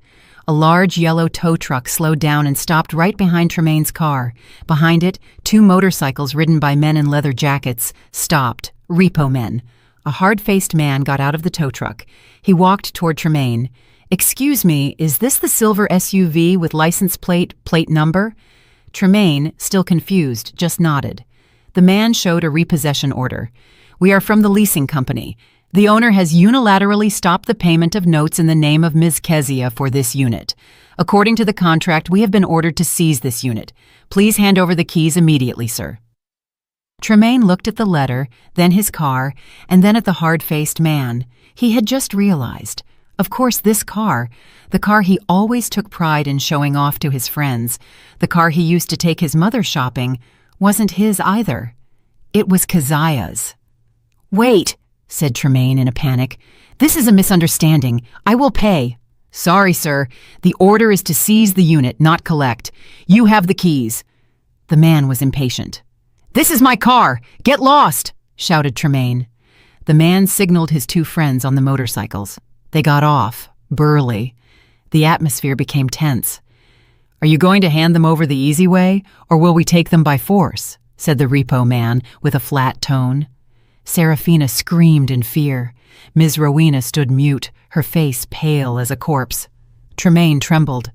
A large yellow tow truck slowed down and stopped right behind Tremaine's car. Behind it, two motorcycles ridden by men in leather jackets stopped. Repo men. A hard-faced man got out of the tow truck. He walked toward Tremaine. "Excuse me, is this the silver SUV with license plate number?" Tremaine, still confused, just nodded. The man showed a repossession order. "We are from the leasing company. The owner has unilaterally stopped the payment of notes in the name of Ms. Keziah for this unit. According to the contract, we have been ordered to seize this unit. Please hand over the keys immediately, sir." Tremaine looked at the letter, then his car, and then at the hard-faced man. He had just realized. Of course, this car, the car he always took pride in showing off to his friends, the car he used to take his mother shopping, wasn't his either. It was Keziah's. "Wait," said Tremaine in a panic. "This is a misunderstanding. I will pay." "Sorry, sir. The order is to seize the unit, not collect. You have the keys." The man was impatient. "This is my car! Get lost!" shouted Tremaine. The man signaled his two friends on the motorcycles. They got off, burly. The atmosphere became tense. "Are you going to hand them over the easy way, or will we take them by force?" said the repo man with a flat tone. Serafina screamed in fear. Ms. Rowena stood mute, her face pale as a corpse. Tremaine trembled.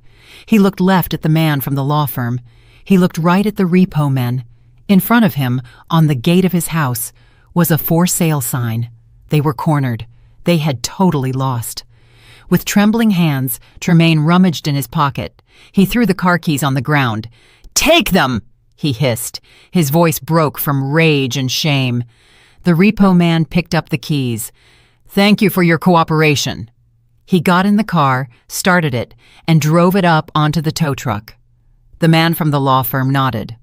He looked left at the man from the law firm. He looked right at the repo men. In front of him, on the gate of his house, was a for sale sign. They were cornered. They had totally lost. With trembling hands, Tremaine rummaged in his pocket. He threw the car keys on the ground. "Take them!" he hissed. His voice broke from rage and shame. The repo man picked up the keys. "Thank you for your cooperation." He got in the car, started it, and drove it up onto the tow truck. The man from the law firm nodded.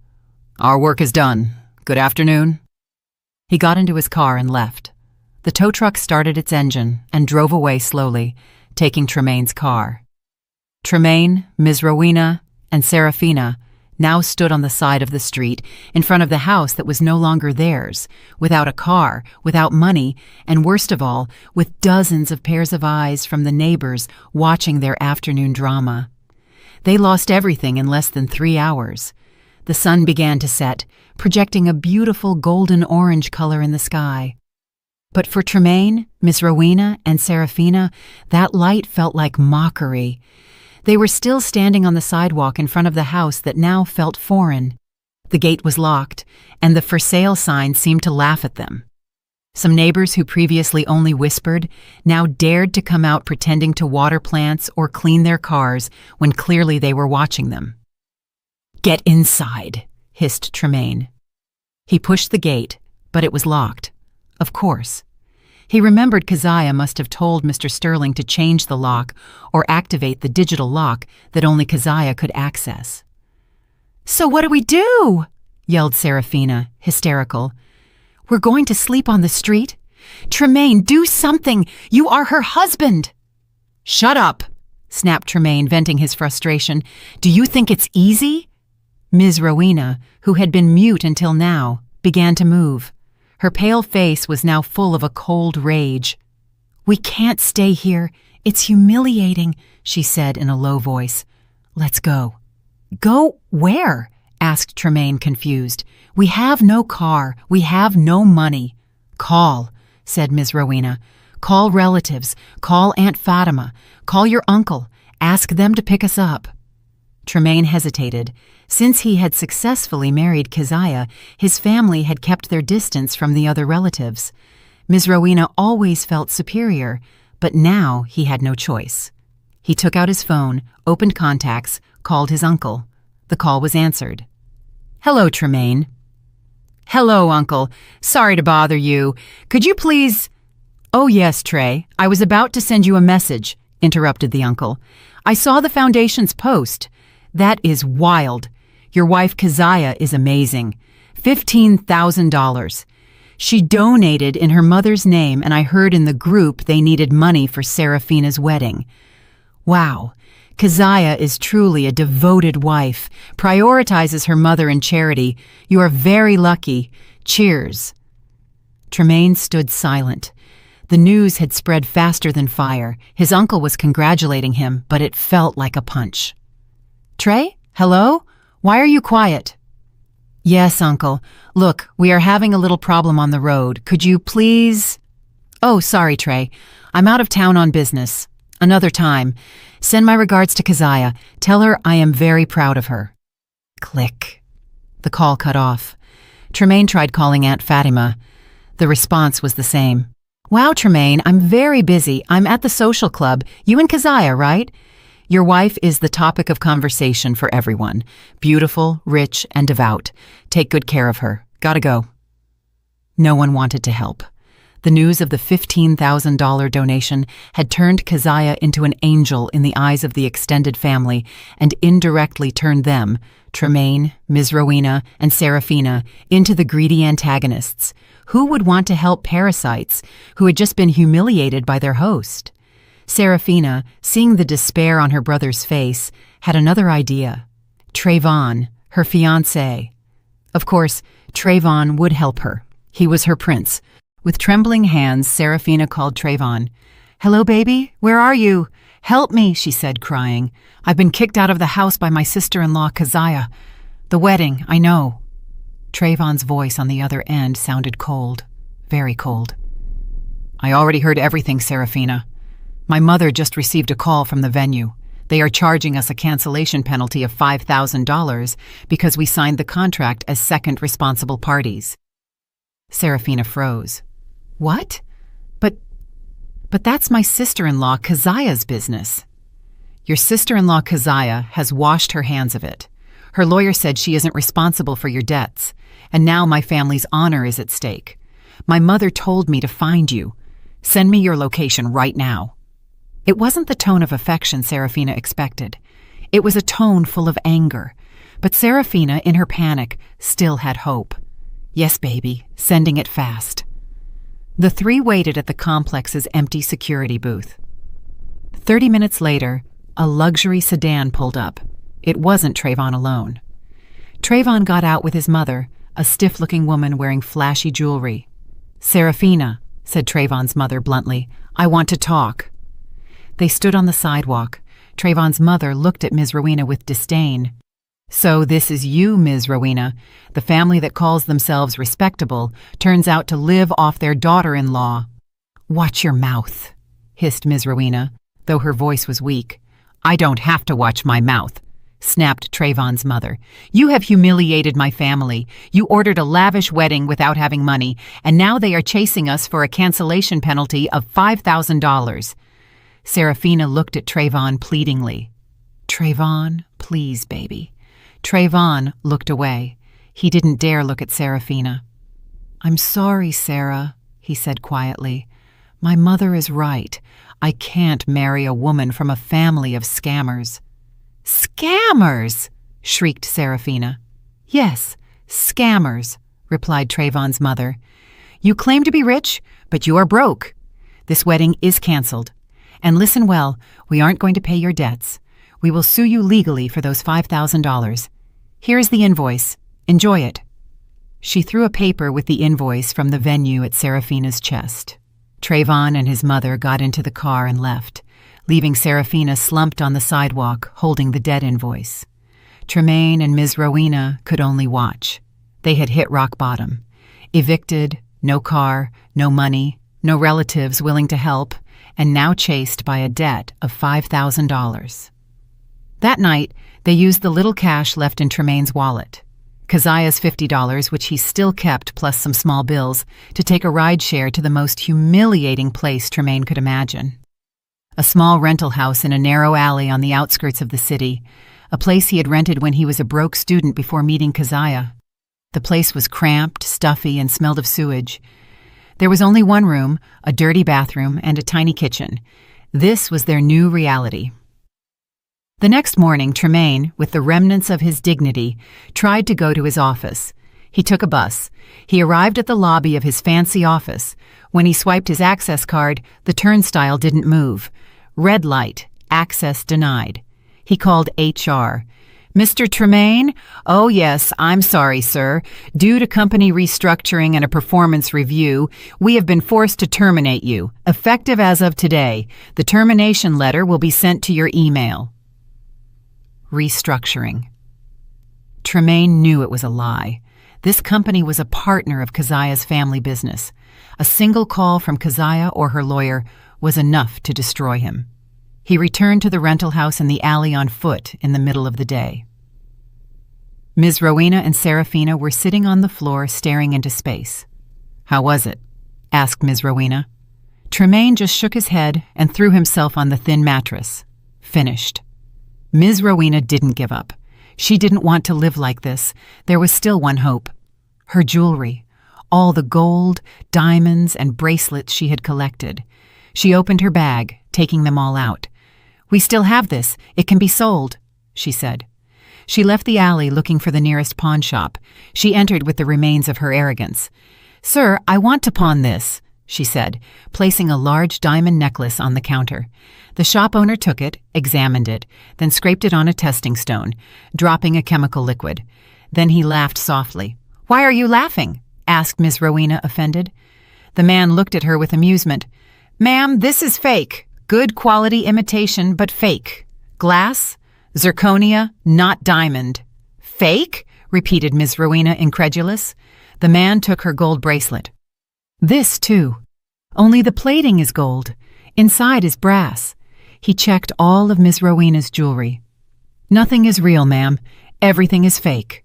"Our work is done. Good afternoon." He got into his car and left. The tow truck started its engine and drove away slowly, taking Tremaine's car. Tremaine, Ms. Rowena, and Serafina now stood on the side of the street in front of the house that was no longer theirs, without a car, without money, and worst of all, with dozens of pairs of eyes from the neighbors watching their afternoon drama. They lost everything in less than 3 hours. The sun began to set, projecting a beautiful golden-orange color in the sky. But for Tremaine, Miss Rowena, and Serafina, that light felt like mockery. They were still standing on the sidewalk in front of the house that now felt foreign. The gate was locked, and the for sale sign seemed to laugh at them. Some neighbors who previously only whispered now dared to come out pretending to water plants or clean their cars when clearly they were watching them. "Get inside," hissed Tremaine. He pushed the gate, but it was locked. Of course. He remembered Keziah must have told Mr. Sterling to change the lock or activate the digital lock that only Keziah could access. "So what do we do?" yelled Serafina, hysterical. "We're going to sleep on the street? Tremaine, do something! You are her husband!" "Shut up!" snapped Tremaine, venting his frustration. "Do you think it's easy?" Ms. Rowena, who had been mute until now, began to move. Her pale face was now full of a cold rage. "We can't stay here. It's humiliating," she said in a low voice. "Let's go." "Go where?" asked Tremaine, confused. "We have no car. We have no money." "Call," said Ms. Rowena. "Call relatives. Call Aunt Fatima. Call your uncle. Ask them to pick us up." Tremaine hesitated. Since he had successfully married Keziah, his family had kept their distance from the other relatives. Ms. Rowena always felt superior, but now he had no choice. He took out his phone, opened contacts, called his uncle. The call was answered. "Hello, Tremaine." "Hello, Uncle. Sorry to bother you. Could you please—" "Oh, yes, Trey. I was about to send you a message," interrupted the uncle. "I saw the foundation's post. That is wild. Your wife Keziah is amazing. $15,000. She donated in her mother's name, and I heard in the group they needed money for Serafina's wedding. Wow, Keziah is truly a devoted wife, prioritizes her mother in charity. You are very lucky. Cheers." Tremaine stood silent. The news had spread faster than fire. His uncle was congratulating him, but it felt like a punch. "Trey? Hello? Why are you quiet?" "Yes, Uncle. Look, we are having a little problem on the road. Could you please—" "Oh, sorry, Trey. I'm out of town on business. Another time. Send my regards to Keziah. Tell her I am very proud of her." Click. The call cut off. Tremaine tried calling Aunt Fatima. The response was the same. "Wow, Tremaine, I'm very busy. I'm at the social club. You and Keziah, right? Your wife is the topic of conversation for everyone. Beautiful, rich, and devout. Take good care of her. Gotta go." No one wanted to help. The news of the $15,000 donation had turned Keziah into an angel in the eyes of the extended family and indirectly turned them, Tremaine, Ms. Rowena, and Seraphina, into the greedy antagonists. Who would want to help parasites who had just been humiliated by their host? Seraphina, seeing the despair on her brother's face, had another idea. Trayvon, her fiancé. Of course, Trayvon would help her. He was her prince. With trembling hands, Seraphina called Trayvon. "Hello, baby? Where are you? Help me," she said, crying. "I've been kicked out of the house by my sister-in-law, Keziah. The wedding, I know." Trayvon's voice on the other end sounded cold, very cold. "I already heard everything, Seraphina. My mother just received a call from the venue. They are charging us a cancellation penalty of $5,000 because we signed the contract as second responsible parties." Seraphina froze. "What? But that's my sister-in-law Keziah's business." "Your sister-in-law Keziah has washed her hands of it. Her lawyer said she isn't responsible for your debts, and now my family's honor is at stake. My mother told me to find you. Send me your location right now." It wasn't the tone of affection Seraphina expected. It was a tone full of anger. But Seraphina, in her panic, still had hope. "Yes, baby, sending it fast." The three waited at the complex's empty security booth. 30 minutes later, a luxury sedan pulled up. It wasn't Trayvon alone. Trayvon got out with his mother, a stiff-looking woman wearing flashy jewelry. "Seraphina," said Trayvon's mother bluntly, "I want to talk." They stood on the sidewalk. Trayvon's mother looked at Ms. Rowena with disdain. "So this is you, Ms. Rowena. The family that calls themselves respectable turns out to live off their daughter-in-law." "Watch your mouth," hissed Ms. Rowena, though her voice was weak. "I don't have to watch my mouth," snapped Trayvon's mother. "You have humiliated my family. You ordered a lavish wedding without having money, and now they are chasing us for a cancellation penalty of $5,000. Seraphina looked at Trayvon pleadingly. "Trayvon, please, baby." Trayvon looked away. He didn't dare look at Seraphina. "I'm sorry, Sarah," he said quietly. "My mother is right. I can't marry a woman from a family of scammers." "Scammers!" shrieked Seraphina. "Yes, scammers," replied Trayvon's mother. "You claim to be rich, but you are broke. This wedding is canceled. And listen well, we aren't going to pay your debts. We will sue you legally for those $5,000. Here is the invoice. Enjoy it." She threw a paper with the invoice from the venue at Seraphina's chest. Trayvon and his mother got into the car and left, leaving Seraphina slumped on the sidewalk holding the debt invoice. Tremaine and Ms. Rowena could only watch. They had hit rock bottom. Evicted, no car, no money, no relatives willing to help, and now chased by a debt of $5,000. That night, they used the little cash left in Tremaine's wallet, Keziah's $50, which he still kept plus some small bills, to take a ride-share to the most humiliating place Tremaine could imagine. A small rental house in a narrow alley on the outskirts of the city, a place he had rented when he was a broke student before meeting Keziah. The place was cramped, stuffy, and smelled of sewage. There was only one room, a dirty bathroom, and a tiny kitchen. This was their new reality. The next morning, Tremaine, with the remnants of his dignity, tried to go to his office. He took a bus. He arrived at the lobby of his fancy office. When he swiped his access card, the turnstile didn't move. Red light, access denied. He called HR. "Mr. Tremaine? Oh, yes, I'm sorry, sir. Due to company restructuring and a performance review, we have been forced to terminate you, effective as of today. The termination letter will be sent to your email." Restructuring. Tremaine knew it was a lie. This company was a partner of Keziah's family business. A single call from Keziah or her lawyer was enough to destroy him. He returned to the rental house in the alley on foot in the middle of the day. Ms. Rowena and Seraphina were sitting on the floor staring into space. "How was it?" asked Ms. Rowena. Tremaine just shook his head and threw himself on the thin mattress. Finished. Ms. Rowena didn't give up. She didn't want to live like this. There was still one hope. Her jewelry. all the gold, diamonds, and bracelets she had collected. She opened her bag, taking them all out. "We still have this. It can be sold," she said. She left the alley looking for the nearest pawn shop. She entered with the remains of her arrogance. "Sir, I want to pawn this," she said, placing a large diamond necklace on the counter. The shop owner took it, examined it, then scraped it on a testing stone, dropping a chemical liquid. Then he laughed softly. "Why are you laughing?" asked Ms. Rowena, offended. The man looked at her with amusement. "Ma'am, this is fake. Good quality imitation, but fake. Glass? Zirconia, not diamond." "Fake?" repeated Ms. Rowena, incredulous. The man took her gold bracelet. "This, too. Only the plating is gold. Inside is brass." He checked all of Ms. Rowena's jewelry. "Nothing is real, ma'am. Everything is fake."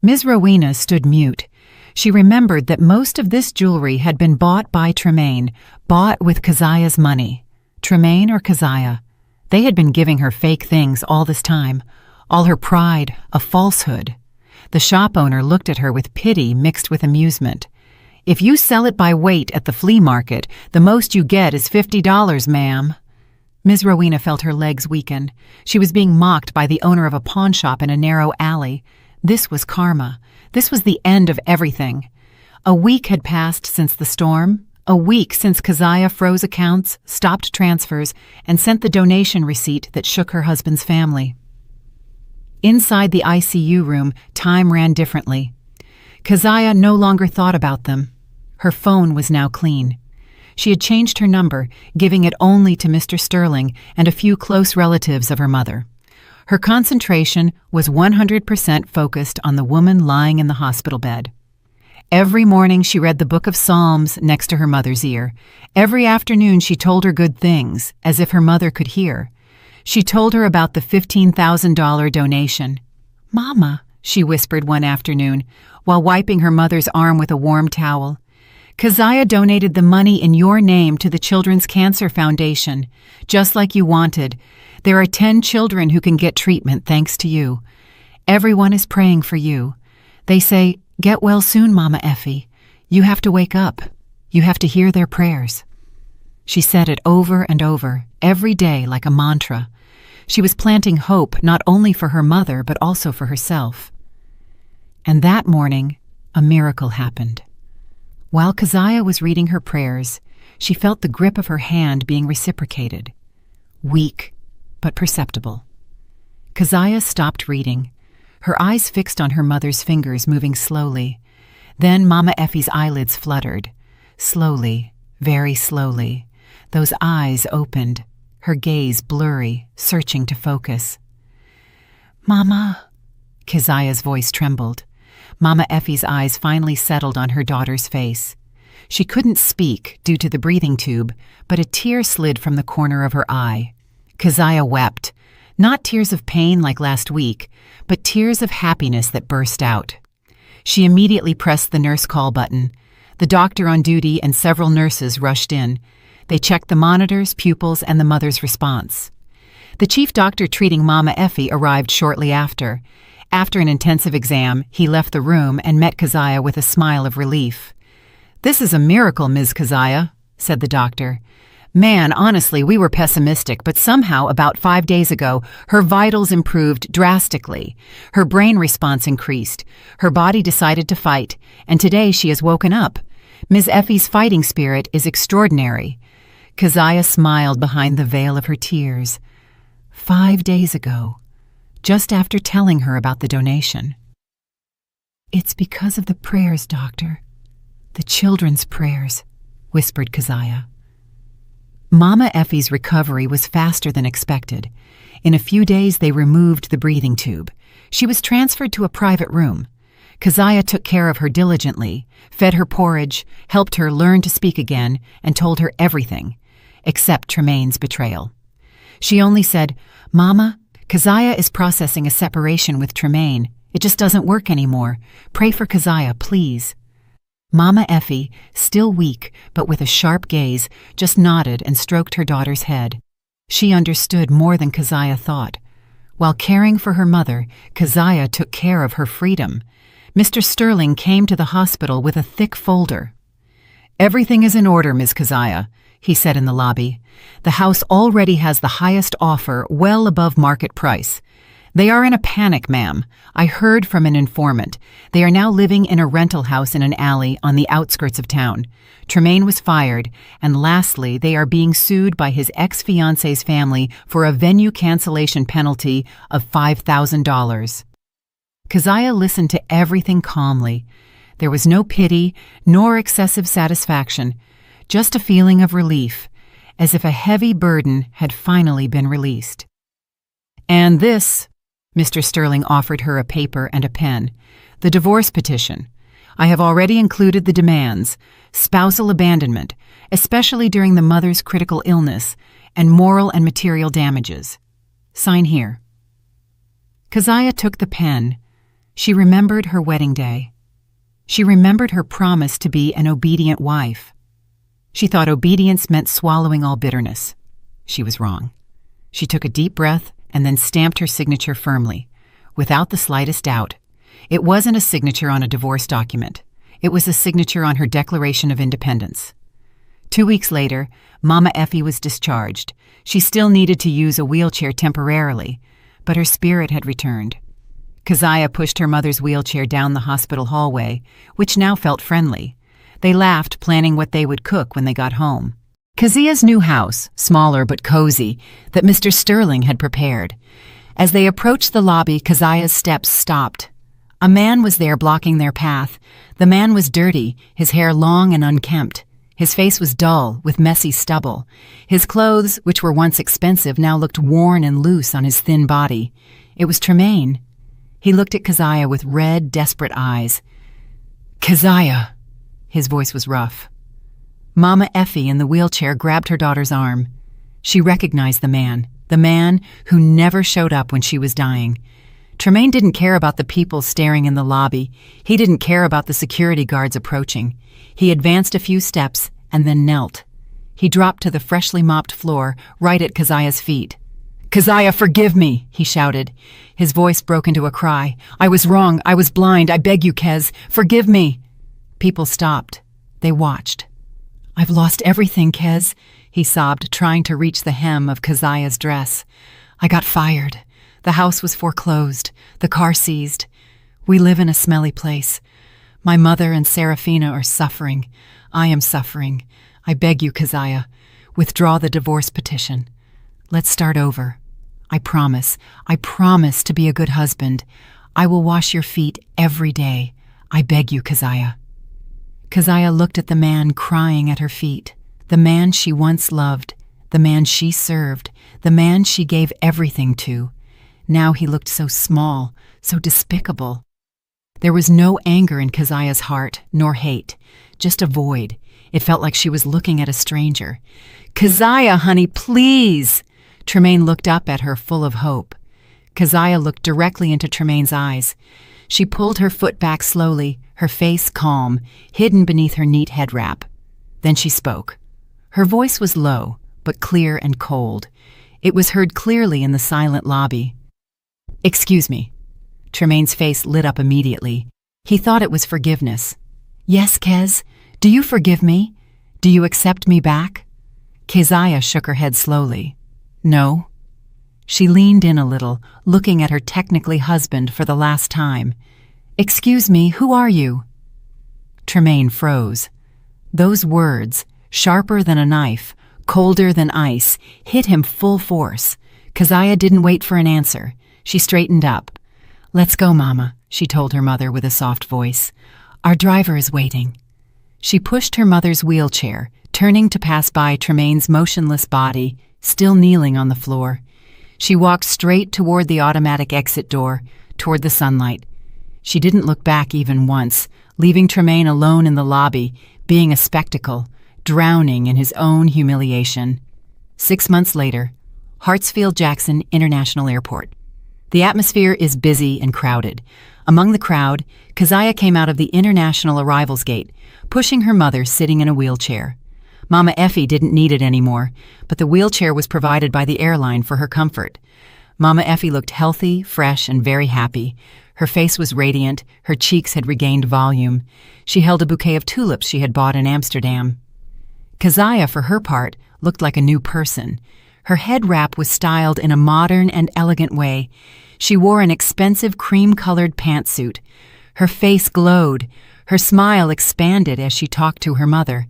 Ms. Rowena stood mute. She remembered that most of this jewelry had been bought by Tremaine, bought with Keziah's money. Tremaine or Keziah? They had been giving her fake things all this time. All her pride, a falsehood. The shop owner looked at her with pity mixed with amusement. "If you sell it by weight at the flea market, the most you get is $50, ma'am." Ms. Rowena felt her legs weaken. She was being mocked by the owner of a pawn shop in a narrow alley. This was karma. This was the end of everything. A week had passed since the storm. A week since Keziah froze accounts, stopped transfers, and sent the donation receipt that shook her husband's family. Inside the ICU room, time ran differently. Keziah no longer thought about them. Her phone was now clean. She had changed her number, giving it only to Mr. Sterling and a few close relatives of her mother. Her concentration was 100% focused on the woman lying in the hospital bed. Every morning she read the Book of Psalms next to her mother's ear. Every afternoon she told her good things, as if her mother could hear. She told her about the $15,000 donation. "Mama," she whispered one afternoon, while wiping her mother's arm with a warm towel, "Keziah donated the money in your name to the Children's Cancer Foundation, just like you wanted. There are 10 children who can get treatment thanks to you. Everyone is praying for you. They say, 'Get well soon, Mama Effie. You have to wake up. You have to hear their prayers.'" She said it over and over, every day like a mantra. She was planting hope not only for her mother but also for herself. And that morning, a miracle happened. While Keziah was reading her prayers, she felt the grip of her hand being reciprocated. Weak, but perceptible. Keziah stopped reading, her eyes fixed on her mother's fingers moving slowly. Then Mama Effie's eyelids fluttered. Slowly, very slowly, those eyes opened, her gaze blurry, searching to focus. "Mama," Keziah's voice trembled. Mama Effie's eyes finally settled on her daughter's face. She couldn't speak due to the breathing tube, but a tear slid from the corner of her eye. Keziah wept, not tears of pain like last week, but tears of happiness that burst out. She immediately pressed the nurse call button. The doctor on duty and several nurses rushed in. They checked the monitors, pupils, and the mother's response. The chief doctor treating Mama Effie arrived shortly after. After an intensive exam, he left the room and met Keziah with a smile of relief. "This is a miracle, Ms. Keziah," said the doctor. "Man, honestly, we were pessimistic, but somehow about 5 days ago, her vitals improved drastically. Her brain response increased. Her body decided to fight, and today she has woken up. Ms. Effie's fighting spirit is extraordinary." Keziah smiled behind the veil of her tears. 5 days ago, just after telling her about the donation. "It's because of the prayers, doctor. The children's prayers," whispered Keziah. Mama Effie's recovery was faster than expected. In a few days they removed the breathing tube. She was transferred to a private room. Keziah took care of her diligently, fed her porridge, helped her learn to speak again, and told her everything, except Tremaine's betrayal. She only said, "Mama, Keziah is processing a separation with Tremaine. It just doesn't work anymore. Pray for Keziah, please." Mama Effie, still weak but with a sharp gaze, just nodded and stroked her daughter's head. She understood more than Keziah thought. While caring for her mother, Keziah took care of her freedom. Mr. Sterling came to the hospital with a thick folder. "Everything is in order, Ms. Keziah," he said in the lobby. "The house already has the highest offer, well above market price. They are in a panic, ma'am. I heard from an informant. They are now living in a rental house in an alley on the outskirts of town. Tremaine was fired, and lastly, they are being sued by his ex-fiancée's family for a venue cancellation penalty of $5,000. Keziah listened to everything calmly. There was no pity nor excessive satisfaction, just a feeling of relief, as if a heavy burden had finally been released. "And this," Mr. Sterling offered her a paper and a pen, "the divorce petition. I have already included the demands: spousal abandonment, especially during the mother's critical illness, and moral and material damages. Sign here." Keziah took the pen. She remembered her wedding day. She remembered her promise to be an obedient wife. She thought obedience meant swallowing all bitterness. She was wrong. She took a deep breath and then stamped her signature firmly, without the slightest doubt. It wasn't a signature on a divorce document. It was a signature on her Declaration of Independence. 2 weeks later, Mama Effie was discharged. She still needed to use a wheelchair temporarily, but her spirit had returned. Keziah pushed her mother's wheelchair down the hospital hallway, which now felt friendly. They laughed, planning what they would cook when they got home. Keziah's new house, smaller but cozy, that Mr. Sterling had prepared. As they approached the lobby, Keziah's steps stopped. A man was there blocking their path. The man was dirty, his hair long and unkempt. His face was dull, with messy stubble. His clothes, which were once expensive, now looked worn and loose on his thin body. It was Tremaine. He looked at Keziah with red, desperate eyes. "Keziah!" His voice was rough. Mama Effie in the wheelchair grabbed her daughter's arm. She recognized the man who never showed up when she was dying. Tremaine didn't care about the people staring in the lobby. He didn't care about the security guards approaching. He advanced a few steps and then knelt. He dropped to the freshly mopped floor, right at Keziah's feet. "Keziah, forgive me," he shouted. His voice broke into a cry. "I was wrong. I was blind. I beg you, Kez. Forgive me." People stopped. They watched. "I've lost everything, Kez," he sobbed, trying to reach the hem of Keziah's dress. "I got fired. The house was foreclosed. The car seized. We live in a smelly place. My mother and Serafina are suffering. I am suffering. I beg you, Keziah, withdraw the divorce petition. Let's start over. I promise to be a good husband. I will wash your feet every day. I beg you, Keziah." Keziah looked at the man crying at her feet, the man she once loved, the man she served, the man she gave everything to. Now he looked so small, so despicable. There was no anger in Keziah's heart, nor hate, just a void. It felt like she was looking at a stranger. "Keziah, honey, please!" Tremaine looked up at her full of hope. Keziah looked directly into Tremaine's eyes. She pulled her foot back slowly, her face calm, hidden beneath her neat head wrap. Then she spoke. Her voice was low, but clear and cold. It was heard clearly in the silent lobby. "Excuse me." Tremaine's face lit up immediately. He thought it was forgiveness. "Yes, Kez? Do you forgive me? Do you accept me back?" Keziah shook her head slowly. "No." She leaned in a little, looking at her technically husband for the last time. "Excuse me, who are you?" Tremaine froze. Those words, sharper than a knife, colder than ice, hit him full force. Keziah didn't wait for an answer. She straightened up. "Let's go, Mama," she told her mother with a soft voice. "Our driver is waiting." She pushed her mother's wheelchair, turning to pass by Tremaine's motionless body, still kneeling on the floor. She walked straight toward the automatic exit door, toward the sunlight. She didn't look back even once, leaving Tremaine alone in the lobby, being a spectacle, drowning in his own humiliation. 6 months later, Hartsfield-Jackson International Airport. The atmosphere is busy and crowded. Among the crowd, Keziah came out of the international arrivals gate, pushing her mother sitting in a wheelchair. Mama Effie didn't need it anymore, but the wheelchair was provided by the airline for her comfort. Mama Effie looked healthy, fresh, and very happy. Her face was radiant, her cheeks had regained volume. She held a bouquet of tulips she had bought in Amsterdam. Keziah, for her part, looked like a new person. Her head wrap was styled in a modern and elegant way. She wore an expensive cream-colored pantsuit. Her face glowed. Her smile expanded as she talked to her mother.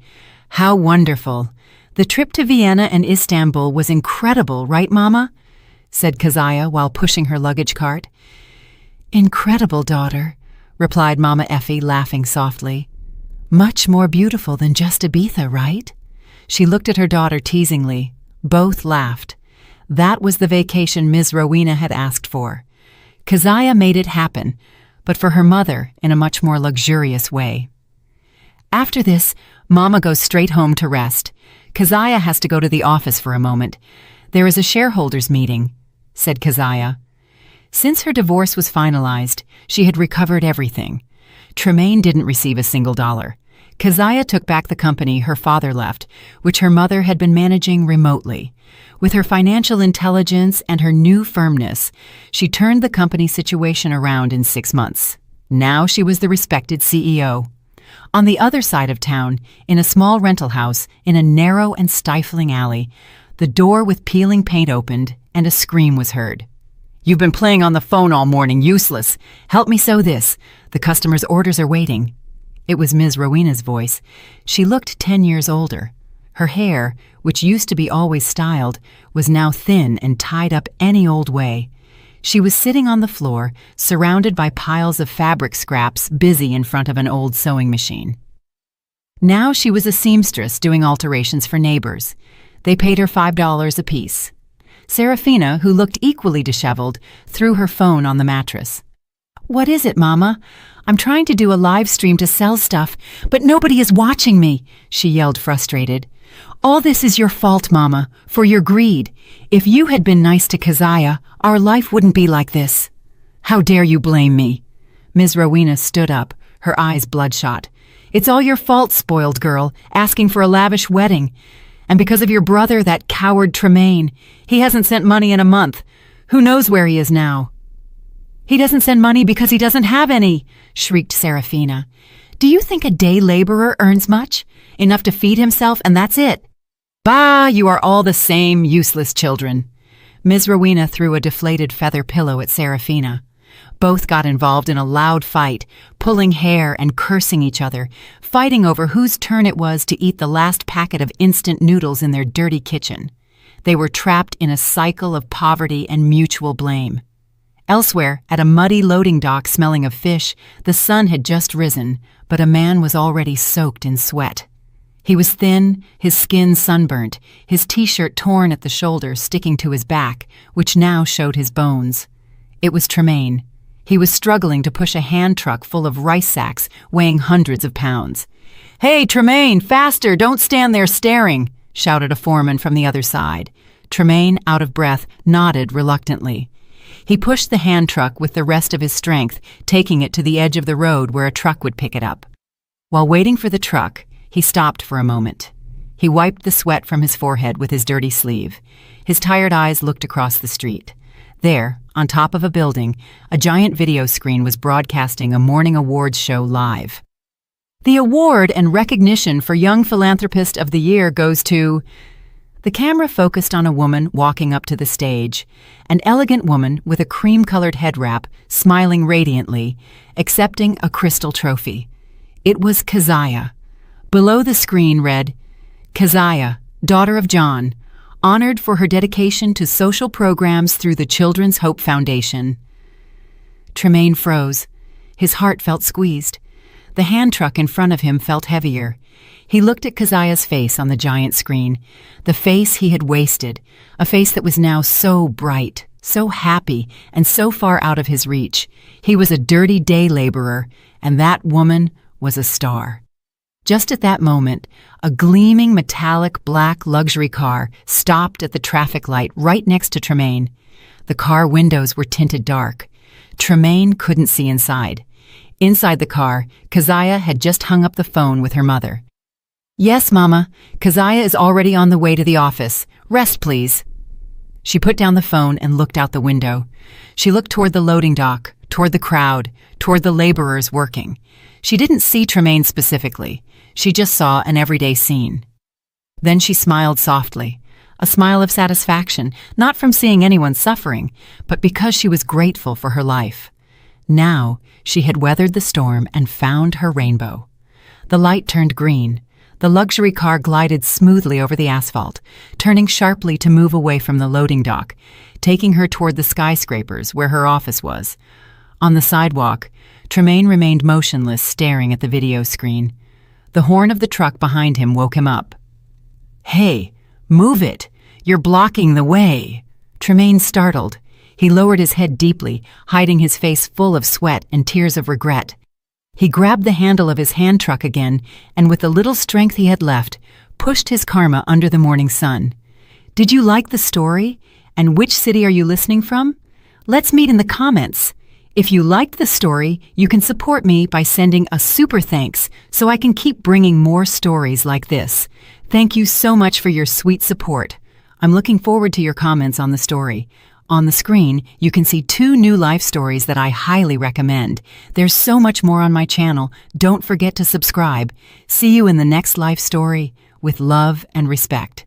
How wonderful! The trip to Vienna and Istanbul was incredible, right, Mama? Said Keziah while pushing her luggage cart. Incredible, daughter, replied Mama Effie, laughing softly. Much more beautiful than just Ibiza, right? She looked at her daughter teasingly. Both laughed. That was the vacation Ms. Rowena had asked for. Keziah made it happen, but for her mother in a much more luxurious way. After this, Mama goes straight home to rest. Keziah has to go to the office for a moment. There is a shareholders' meeting, said Keziah. Since her divorce was finalized, she had recovered everything. Tremaine didn't receive a single dollar. Keziah took back the company her father left, which her mother had been managing remotely. With her financial intelligence and her new firmness, she turned the company situation around in 6 months. Now she was the respected CEO. On the other side of town, in a small rental house in a narrow and stifling alley, the door with peeling paint opened and a scream was heard. You've been playing on the phone all morning, useless. Help me sew this. The customer's orders are waiting. It was Ms. Rowena's voice. She looked 10 years older. Her hair, which used to be always styled, was now thin and tied up any old way. She was sitting on the floor, surrounded by piles of fabric scraps, busy in front of an old sewing machine. Now she was a seamstress doing alterations for neighbors. They paid her $5 apiece. Serafina, who looked equally disheveled, threw her phone on the mattress. What is it, Mama? I'm trying to do a live stream to sell stuff, but nobody is watching me, she yelled, frustrated. All this is your fault, Mama, for your greed. If you had been nice to Keziah, our life wouldn't be like this. How dare you blame me? Ms. Rowena stood up, her eyes bloodshot. It's all your fault, spoiled girl, asking for a lavish wedding. And because of your brother, that coward Tremaine. He hasn't sent money in a month. Who knows where he is now? He doesn't send money because he doesn't have any, shrieked Serafina. Do you think a day laborer earns much? Enough to feed himself, and that's it. Bah, you are all the same useless children. Ms. Rowena threw a deflated feather pillow at Serafina. Both got involved in a loud fight, pulling hair and cursing each other, fighting over whose turn it was to eat the last packet of instant noodles in their dirty kitchen. They were trapped in a cycle of poverty and mutual blame. Elsewhere, at a muddy loading dock smelling of fish, the sun had just risen, but a man was already soaked in sweat. He was thin, his skin sunburnt, his t-shirt torn at the shoulder sticking to his back, which now showed his bones. It was Tremaine. He was struggling to push a hand truck full of rice sacks weighing hundreds of pounds. Hey, Tremaine, faster, don't stand there staring, shouted a foreman from the other side. Tremaine, out of breath, nodded reluctantly. He pushed the hand truck with the rest of his strength, taking it to the edge of the road where a truck would pick it up. While waiting for the truck, he stopped for a moment. He wiped the sweat from his forehead with his dirty sleeve. His tired eyes looked across the street. There, on top of a building, a giant video screen was broadcasting a morning awards show live. The award and recognition for Young Philanthropist of the Year goes to... The camera focused on a woman walking up to the stage, an elegant woman with a cream-colored head wrap, smiling radiantly, accepting a crystal trophy. It was Keziah. Below the screen read, Keziah, daughter of John, honored for her dedication to social programs through the Children's Hope Foundation. Tremaine froze. His heart felt squeezed. The hand truck in front of him felt heavier. He looked at Keziah's face on the giant screen, the face he had wasted, a face that was now so bright, so happy, and so far out of his reach. He was a dirty day laborer, and that woman was a star. Just at that moment, a gleaming metallic black luxury car stopped at the traffic light right next to Tremaine. The car windows were tinted dark. Tremaine couldn't see inside. Inside the car, Keziah had just hung up the phone with her mother. Yes, Mama, Keziah is already on the way to the office. Rest, please. She put down the phone and looked out the window. She looked toward the loading dock, toward the crowd, toward the laborers working. She didn't see Tremaine specifically. She just saw an everyday scene. Then she smiled softly, a smile of satisfaction, not from seeing anyone suffering, but because she was grateful for her life. Now she had weathered the storm and found her rainbow. The light turned green. The luxury car glided smoothly over the asphalt, turning sharply to move away from the loading dock, taking her toward the skyscrapers where her office was. On the sidewalk, Tremaine remained motionless, staring at the video screen. The horn of the truck behind him woke him up. "Hey, move it! You're blocking the way!" Tremaine startled. He lowered his head deeply, hiding his face full of sweat and tears of regret. He grabbed the handle of his hand truck again, and with the little strength he had left, pushed his karma under the morning sun. Did you like the story? And which city are you listening from? Let's meet in the comments. If you liked the story, you can support me by sending a super thanks so I can keep bringing more stories like this. Thank you so much for your sweet support. I'm looking forward to your comments on the story. On the screen, you can see 2 new life stories that I highly recommend. There's so much more on my channel. Don't forget to subscribe. See you in the next life story with love and respect.